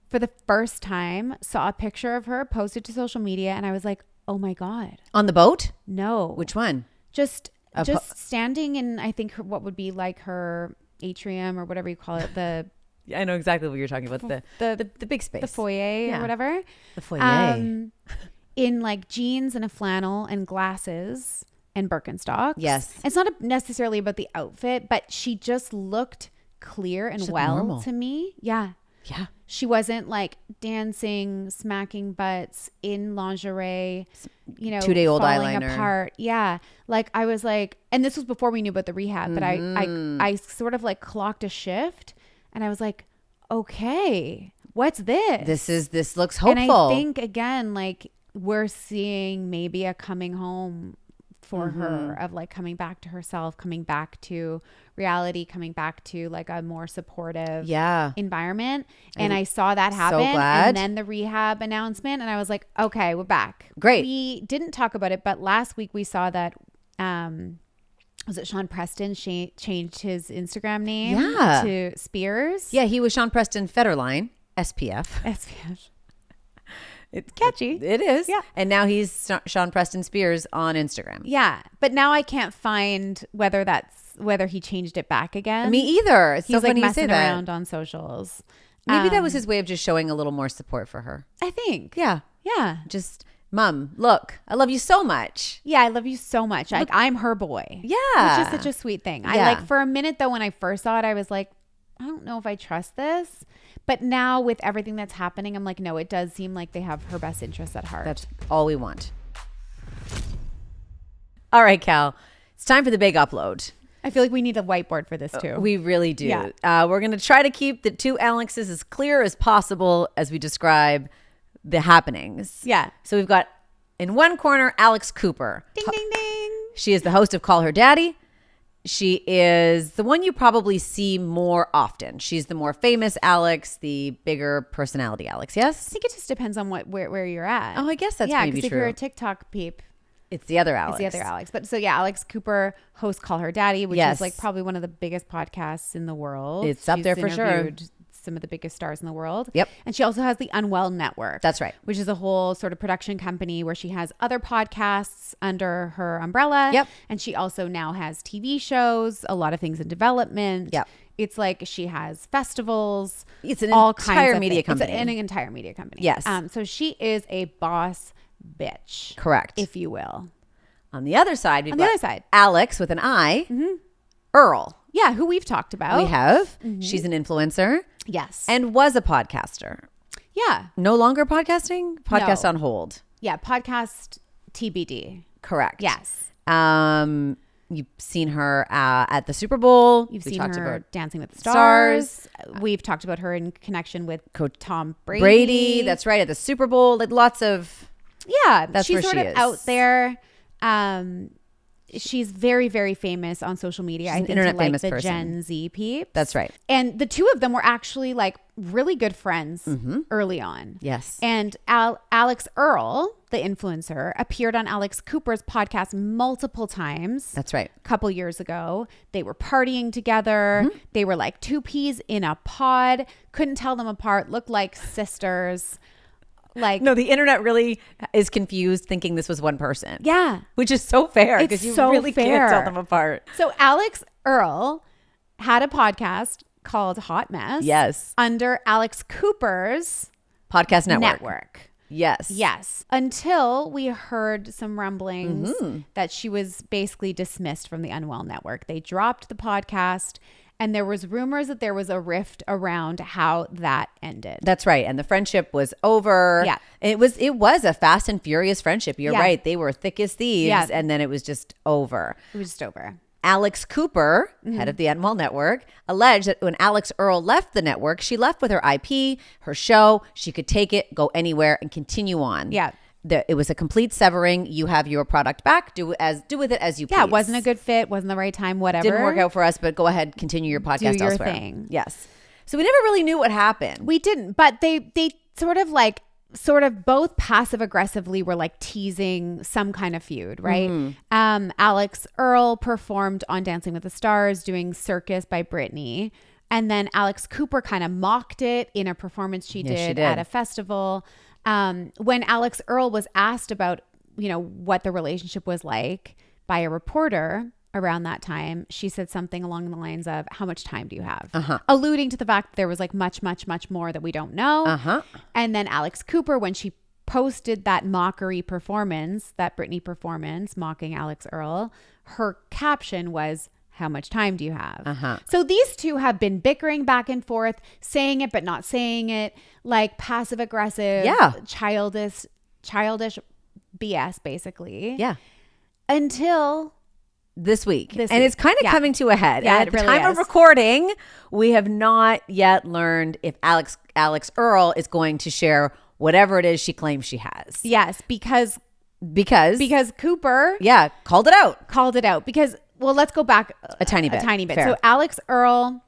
[SPEAKER 2] for the first time, saw a picture of her posted to social media. And I was like, oh my God.
[SPEAKER 1] On the boat?
[SPEAKER 2] No.
[SPEAKER 1] Which one?
[SPEAKER 2] Just standing in, I think, what would be like her atrium or whatever you call it. The
[SPEAKER 1] I know exactly what you're talking about. The big space.
[SPEAKER 2] The foyer or whatever.
[SPEAKER 1] The foyer.
[SPEAKER 2] In like jeans and a flannel and glasses and Birkenstocks.
[SPEAKER 1] Yes.
[SPEAKER 2] It's not necessarily about the outfit, but she just looked clear and well normal to me. Yeah.
[SPEAKER 1] Yeah.
[SPEAKER 2] She wasn't like dancing, smacking butts in lingerie,
[SPEAKER 1] 2-day-old
[SPEAKER 2] falling
[SPEAKER 1] eyeliner
[SPEAKER 2] apart. Yeah. Like I was like, and this was before we knew about the rehab, but I sort of like clocked a shift and I was like, okay, what's this?
[SPEAKER 1] This looks hopeful.
[SPEAKER 2] And I think again, like we're seeing maybe a coming home for her of like coming back to herself, coming back to reality, coming back to like a more supportive environment. And I saw that happen.
[SPEAKER 1] So glad.
[SPEAKER 2] And then the rehab announcement and I was like, okay, we're back.
[SPEAKER 1] Great.
[SPEAKER 2] We didn't talk about it, but last week we saw that, was it Sean Preston changed his Instagram name to Spears?
[SPEAKER 1] Yeah, he was Sean Preston Federline, SPF.
[SPEAKER 2] SPF.
[SPEAKER 1] It's
[SPEAKER 2] catchy.
[SPEAKER 1] It is.
[SPEAKER 2] Yeah.
[SPEAKER 1] And now he's Sean Preston Spears on Instagram.
[SPEAKER 2] Yeah. But now I can't find whether he changed it back again.
[SPEAKER 1] Me either. It's
[SPEAKER 2] He's
[SPEAKER 1] so
[SPEAKER 2] like
[SPEAKER 1] funny you
[SPEAKER 2] messing
[SPEAKER 1] say that.
[SPEAKER 2] around on socials.
[SPEAKER 1] Maybe that was his way of just showing a little more support for her.
[SPEAKER 2] I think.
[SPEAKER 1] Yeah.
[SPEAKER 2] Yeah.
[SPEAKER 1] Just, Mom, look, I love you so much.
[SPEAKER 2] Yeah, I love you so much. Like I'm her boy.
[SPEAKER 1] Yeah.
[SPEAKER 2] Which is such a sweet thing.
[SPEAKER 1] Yeah.
[SPEAKER 2] I like for a minute though, when I first saw it, I was like, I don't know if I trust this. But now with everything that's happening, I'm like, no, it does seem like they have her best interests at heart.
[SPEAKER 1] That's all we want. All right, Cal. It's time for the big upload.
[SPEAKER 2] I feel like we need a whiteboard for this too.
[SPEAKER 1] We really do.
[SPEAKER 2] Yeah.
[SPEAKER 1] We're going to try to keep the two Alexes as clear as possible as we describe the happenings.
[SPEAKER 2] Yeah.
[SPEAKER 1] So we've got in one corner, Alix Cooper.
[SPEAKER 2] Ding, ding, ding.
[SPEAKER 1] She is the host of Call Her Daddy. She is the one you probably see more often. She's the more famous Alix, the bigger personality Alix. Yes?
[SPEAKER 2] I think it just depends on where you're at.
[SPEAKER 1] Oh, I guess that's
[SPEAKER 2] yeah,
[SPEAKER 1] maybe
[SPEAKER 2] because
[SPEAKER 1] true.
[SPEAKER 2] if you're a TikTok peep,
[SPEAKER 1] it's the other Alix.
[SPEAKER 2] it's the other Alix. But so yeah, Alix Cooper hosts Call Her Daddy, which
[SPEAKER 1] Yes.
[SPEAKER 2] is like probably one of the biggest podcasts in the world.
[SPEAKER 1] It's up there for sure.
[SPEAKER 2] interviewed some of the biggest stars in the world.
[SPEAKER 1] Yep.
[SPEAKER 2] And she also has the Unwell Network.
[SPEAKER 1] That's right.
[SPEAKER 2] Which is a whole sort of production company where she has other podcasts under her umbrella.
[SPEAKER 1] Yep.
[SPEAKER 2] And she also now has TV shows, a lot of things in development.
[SPEAKER 1] Yep.
[SPEAKER 2] It's like she has festivals.
[SPEAKER 1] It's an
[SPEAKER 2] all kinds
[SPEAKER 1] entire
[SPEAKER 2] of
[SPEAKER 1] media
[SPEAKER 2] things.
[SPEAKER 1] company.
[SPEAKER 2] It's an entire media company.
[SPEAKER 1] Yes.
[SPEAKER 2] So she is a boss bitch.
[SPEAKER 1] Correct.
[SPEAKER 2] If you will.
[SPEAKER 1] On the other side, we've
[SPEAKER 2] On the
[SPEAKER 1] got
[SPEAKER 2] other side.
[SPEAKER 1] Alix with an I, Earle.
[SPEAKER 2] Yeah, who we've talked about.
[SPEAKER 1] We have. She's an influencer
[SPEAKER 2] Yes.
[SPEAKER 1] and was a podcaster.
[SPEAKER 2] yeah.
[SPEAKER 1] No longer podcasting? Podcast
[SPEAKER 2] No.
[SPEAKER 1] on hold.
[SPEAKER 2] Yeah. Podcast TBD.
[SPEAKER 1] Correct.
[SPEAKER 2] Yes.
[SPEAKER 1] You've seen her at the Super Bowl.
[SPEAKER 2] You've
[SPEAKER 1] We
[SPEAKER 2] seen
[SPEAKER 1] talked
[SPEAKER 2] her
[SPEAKER 1] about
[SPEAKER 2] Dancing with the
[SPEAKER 1] Stars.
[SPEAKER 2] Stars. We've talked about her in connection with Tom Brady.
[SPEAKER 1] Brady. That's right. At the Super Bowl. Like lots of.
[SPEAKER 2] Yeah.
[SPEAKER 1] That's
[SPEAKER 2] she's
[SPEAKER 1] where
[SPEAKER 2] sort
[SPEAKER 1] she
[SPEAKER 2] of
[SPEAKER 1] is.
[SPEAKER 2] out there. She's very, very famous on social media.
[SPEAKER 1] She's
[SPEAKER 2] I
[SPEAKER 1] an
[SPEAKER 2] think
[SPEAKER 1] internet
[SPEAKER 2] to, like,
[SPEAKER 1] famous
[SPEAKER 2] the
[SPEAKER 1] person.
[SPEAKER 2] Gen Z peeps.
[SPEAKER 1] That's right.
[SPEAKER 2] And the two of them were actually like really good friends early on.
[SPEAKER 1] Yes.
[SPEAKER 2] And Alix Earle, the influencer, appeared on Alix Cooper's podcast multiple times.
[SPEAKER 1] That's right.
[SPEAKER 2] A couple years ago. They were partying together. They were like two peas in a pod. Couldn't tell them apart. Looked like sisters. Like,
[SPEAKER 1] No, the internet really is confused thinking this was one person.
[SPEAKER 2] yeah.
[SPEAKER 1] Which is so fair
[SPEAKER 2] It's
[SPEAKER 1] because you
[SPEAKER 2] so
[SPEAKER 1] really
[SPEAKER 2] fair.
[SPEAKER 1] can't tell them apart.
[SPEAKER 2] So Alix Earle had a podcast called Hot Mess.
[SPEAKER 1] Yes.
[SPEAKER 2] Under Alix Cooper's
[SPEAKER 1] Podcast
[SPEAKER 2] network.
[SPEAKER 1] Yes.
[SPEAKER 2] Yes. Until we heard some rumblings that she was basically dismissed from the Unwell Network. They dropped the podcast and there was rumors that there was a rift around how that ended.
[SPEAKER 1] That's right. And the friendship was over.
[SPEAKER 2] Yeah.
[SPEAKER 1] It was a fast and furious friendship. You're
[SPEAKER 2] Yeah.
[SPEAKER 1] right. They were thick as thieves.
[SPEAKER 2] Yeah.
[SPEAKER 1] And then it was just over.
[SPEAKER 2] It was just over.
[SPEAKER 1] Alix Cooper, head of the Unwell Network, alleged that when Alix Earle left the network, she left with her IP, her show. She could take it, go anywhere, and continue on.
[SPEAKER 2] Yeah.
[SPEAKER 1] It was a complete severing. You have your product back. Do with it as you please.
[SPEAKER 2] Yeah, it wasn't a good fit, wasn't the right time, whatever.
[SPEAKER 1] Didn't work out for us, but go ahead, continue your podcast
[SPEAKER 2] your
[SPEAKER 1] elsewhere.
[SPEAKER 2] thing.
[SPEAKER 1] Yes. So we never really knew what happened.
[SPEAKER 2] We didn't, but they sort of like sort of both passive aggressively were like teasing some kind of feud, right? Alix Earle performed on Dancing with the Stars doing Circus by Britney. And then Alex Cooper kind of mocked it in a performance she did at a festival. When Alix Earle was asked about, what the relationship was like by a reporter around that time, she said something along the lines of, how much time do you have? Alluding to the fact that there was like much, much, much more that we don't know. And then Alex Cooper, when she posted that mockery performance, that Britney performance mocking Alix Earle, her caption was, how much time do you have? So these two have been bickering back and forth, saying it but not saying it, like passive aggressive, childish BS basically. Yeah. Until
[SPEAKER 1] this week. And it's kind of coming to a head.
[SPEAKER 2] Yeah,
[SPEAKER 1] and at the time of recording, we have not yet learned if Alix Earle is going to share whatever it is she claims she has.
[SPEAKER 2] Yes, because Cooper
[SPEAKER 1] called it out. Because,
[SPEAKER 2] well, let's go back
[SPEAKER 1] a tiny bit. Fair.
[SPEAKER 2] So Alix Earle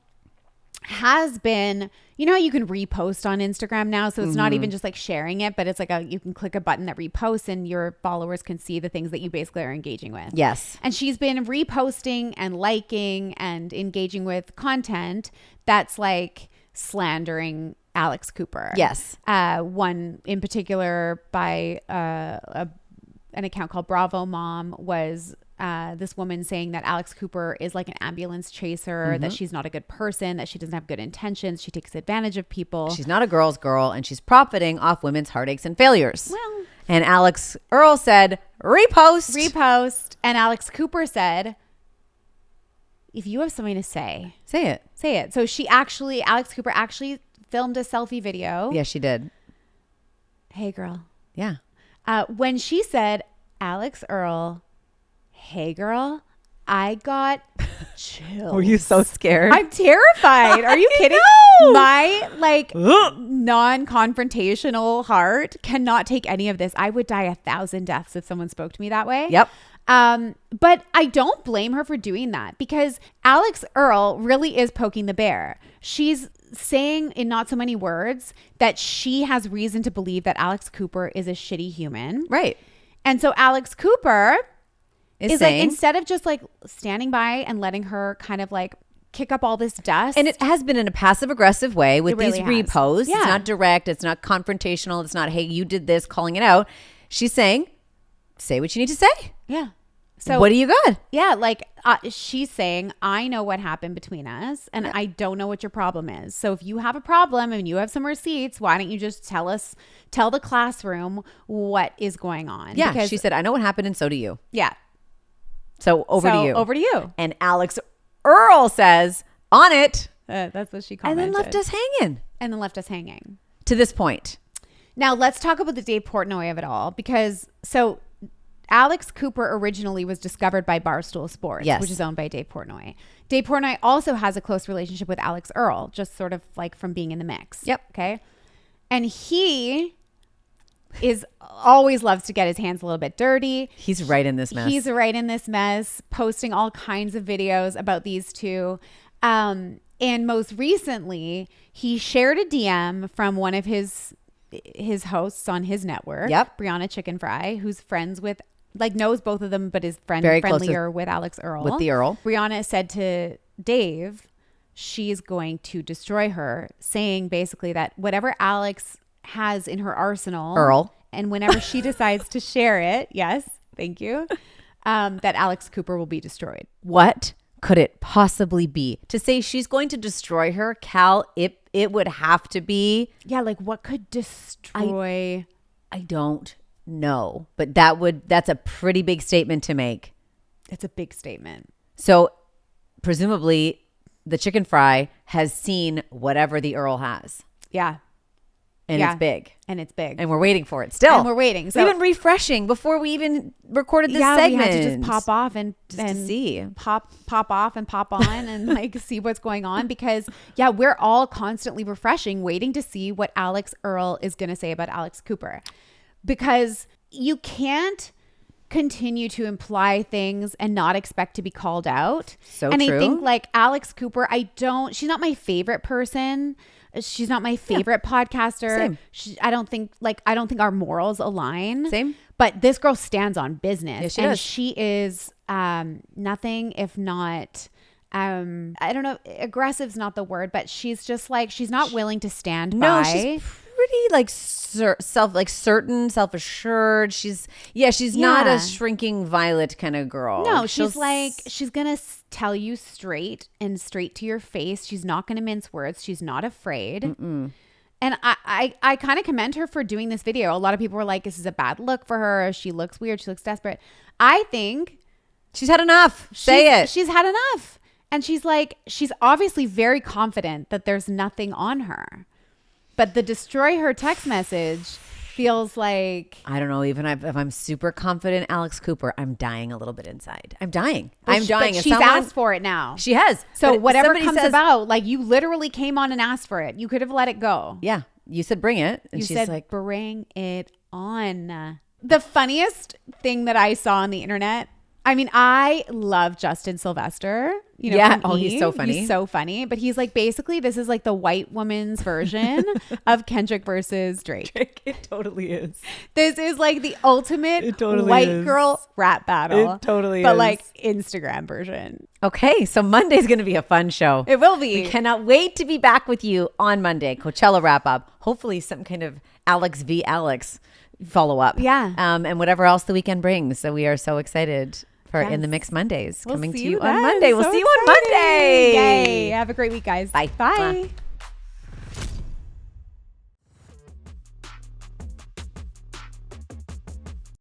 [SPEAKER 2] has been, how you can repost on Instagram now. So it's not even just like sharing it, but it's like you can click a button that reposts and your followers can see the things that you basically are engaging with. Yes. And she's been reposting and liking and engaging with content that's like slandering Alex Cooper. Yes. One in particular by an account called Bravo Mom was this woman saying that Alex Cooper is like an ambulance chaser, that she's not a good person, that she doesn't have good intentions, she takes advantage of people.
[SPEAKER 1] She's not a girl's girl, and she's profiting off women's heartaches and failures. Well, and Alix Earle said, repost.
[SPEAKER 2] And Alex Cooper said, if you have something to say it. So Alex Cooper actually filmed a selfie video.
[SPEAKER 1] Yeah, she did.
[SPEAKER 2] Hey, girl.
[SPEAKER 1] Yeah.
[SPEAKER 2] When she said, Alix Earle, hey, girl, I got chills.
[SPEAKER 1] Were you so scared?
[SPEAKER 2] I'm terrified. Are you kidding? My non-confrontational heart cannot take any of this. I would die 1,000 deaths if someone spoke to me that way.
[SPEAKER 1] Yep.
[SPEAKER 2] But I don't blame her for doing that because Alix Earle really is poking the bear. She's saying in not so many words that she has reason to believe that Alex Cooper is a shitty human.
[SPEAKER 1] Right.
[SPEAKER 2] And so Alex Cooper is
[SPEAKER 1] saying,
[SPEAKER 2] like, instead of just like standing by and letting her kind of like kick up all this dust.
[SPEAKER 1] And it has been in a passive aggressive way with
[SPEAKER 2] really
[SPEAKER 1] these reposts.
[SPEAKER 2] Yeah.
[SPEAKER 1] It's not direct. It's not confrontational. It's not, hey, you did this, calling it out. She's saying, say what you need to say.
[SPEAKER 2] Yeah. So
[SPEAKER 1] what do you got?
[SPEAKER 2] Yeah. Like she's saying, I know what happened between us and I don't know what your problem is. So if you have a problem and you have some receipts, why don't you just tell the classroom what is going on?
[SPEAKER 1] Yeah. Because she said, I know what happened and so do you.
[SPEAKER 2] Yeah.
[SPEAKER 1] So over to you.
[SPEAKER 2] Over to you.
[SPEAKER 1] And Alix Earle says, on it.
[SPEAKER 2] That's what she commented.
[SPEAKER 1] And then left us hanging. To this point.
[SPEAKER 2] Now let's talk about the Dave Portnoy of it all. Because Alex Cooper originally was discovered by Barstool Sports, which is owned by Dave Portnoy. Dave Portnoy also has a close relationship with Alix Earle, just sort of like from being in the mix.
[SPEAKER 1] Yep.
[SPEAKER 2] Okay. And he always loves to get his hands a little bit dirty.
[SPEAKER 1] He's right in this mess.
[SPEAKER 2] Posting all kinds of videos about these two. And most recently, he shared a DM from one of his hosts on his network, Brianna Chicken Fry, who's friends with, like, knows both of them, but is friendlier with Alix Earle.
[SPEAKER 1] With the Earl.
[SPEAKER 2] Brianna said to Dave, she's going to destroy her, saying basically that whatever Alex has in her arsenal,
[SPEAKER 1] Earl,
[SPEAKER 2] and whenever she decides to share it, yes, thank you, that Alex Cooper will be destroyed.
[SPEAKER 1] What could it possibly be? To say she's going to destroy her, Cal, it would have to be.
[SPEAKER 2] Yeah, like what could destroy?
[SPEAKER 1] I don't know, but that's a pretty big statement to make.
[SPEAKER 2] It's a big statement.
[SPEAKER 1] So presumably the chicken fry has seen whatever the Earl has.
[SPEAKER 2] Yeah.
[SPEAKER 1] And it's big.
[SPEAKER 2] And
[SPEAKER 1] we're waiting for it still.
[SPEAKER 2] And we're waiting.
[SPEAKER 1] So we've been refreshing before we even recorded this segment.
[SPEAKER 2] We had to just pop off and
[SPEAKER 1] see.
[SPEAKER 2] Pop off and pop on and like see what's going on because we're all constantly refreshing, waiting to see what Alix Earle is going to say about Alex Cooper. Because you can't continue to imply things and not expect to be called out.
[SPEAKER 1] So true.
[SPEAKER 2] I think like Alex Cooper, she's not my favorite person. She's not my favorite podcaster.
[SPEAKER 1] Same.
[SPEAKER 2] I don't think our morals align.
[SPEAKER 1] Same.
[SPEAKER 2] But this girl stands on business.
[SPEAKER 1] Yes, she
[SPEAKER 2] and
[SPEAKER 1] does.
[SPEAKER 2] she is nothing if not I don't know, aggressive's not the word, but she's just like, she's not willing to stand by.
[SPEAKER 1] She's pretty like certain, self-assured. She's not a shrinking violet kind of girl.
[SPEAKER 2] No, she's gonna tell you straight to your face. She's not gonna mince words. She's not afraid. And I kind of commend her for doing this video. A lot of people were like, this is a bad look for her. She looks weird. She looks desperate. I think
[SPEAKER 1] she's had enough. Say it.
[SPEAKER 2] She's had enough. And she's obviously very confident that there's nothing on her. But the destroy her text message feels like...
[SPEAKER 1] I don't know. Even if I'm super confident, Alex Cooper, I'm dying a little bit inside. I'm dying.
[SPEAKER 2] But
[SPEAKER 1] I'm dying.
[SPEAKER 2] She's asked for it now.
[SPEAKER 1] She has.
[SPEAKER 2] So whatever comes about, like you literally came on and asked for it. You could have let it go.
[SPEAKER 1] Yeah. You said bring it. And
[SPEAKER 2] you
[SPEAKER 1] she's
[SPEAKER 2] said
[SPEAKER 1] like,
[SPEAKER 2] bring it on. The funniest thing that I saw on the internet, I mean, I love Justin Sylvester. You know,
[SPEAKER 1] yeah. Oh, he's so funny.
[SPEAKER 2] He's so funny. But he's like, basically, this is like the white woman's version of Kendrick versus Drake.
[SPEAKER 1] It totally is.
[SPEAKER 2] This is like the ultimate white girl rap battle.
[SPEAKER 1] It totally is.
[SPEAKER 2] But like Instagram version.
[SPEAKER 1] Okay. So Monday's going to be a fun show.
[SPEAKER 2] It will be.
[SPEAKER 1] We cannot wait to be back with you on Monday. Coachella wrap up. Hopefully some kind of Alex v. Alex follow up.
[SPEAKER 2] Yeah.
[SPEAKER 1] And whatever else the weekend brings. So we are so excited for In the Mix Mondays coming to you on
[SPEAKER 2] then.
[SPEAKER 1] Monday. We'll see you on Monday.
[SPEAKER 2] Yay. Have a great week, guys.
[SPEAKER 1] Bye.
[SPEAKER 2] Bye.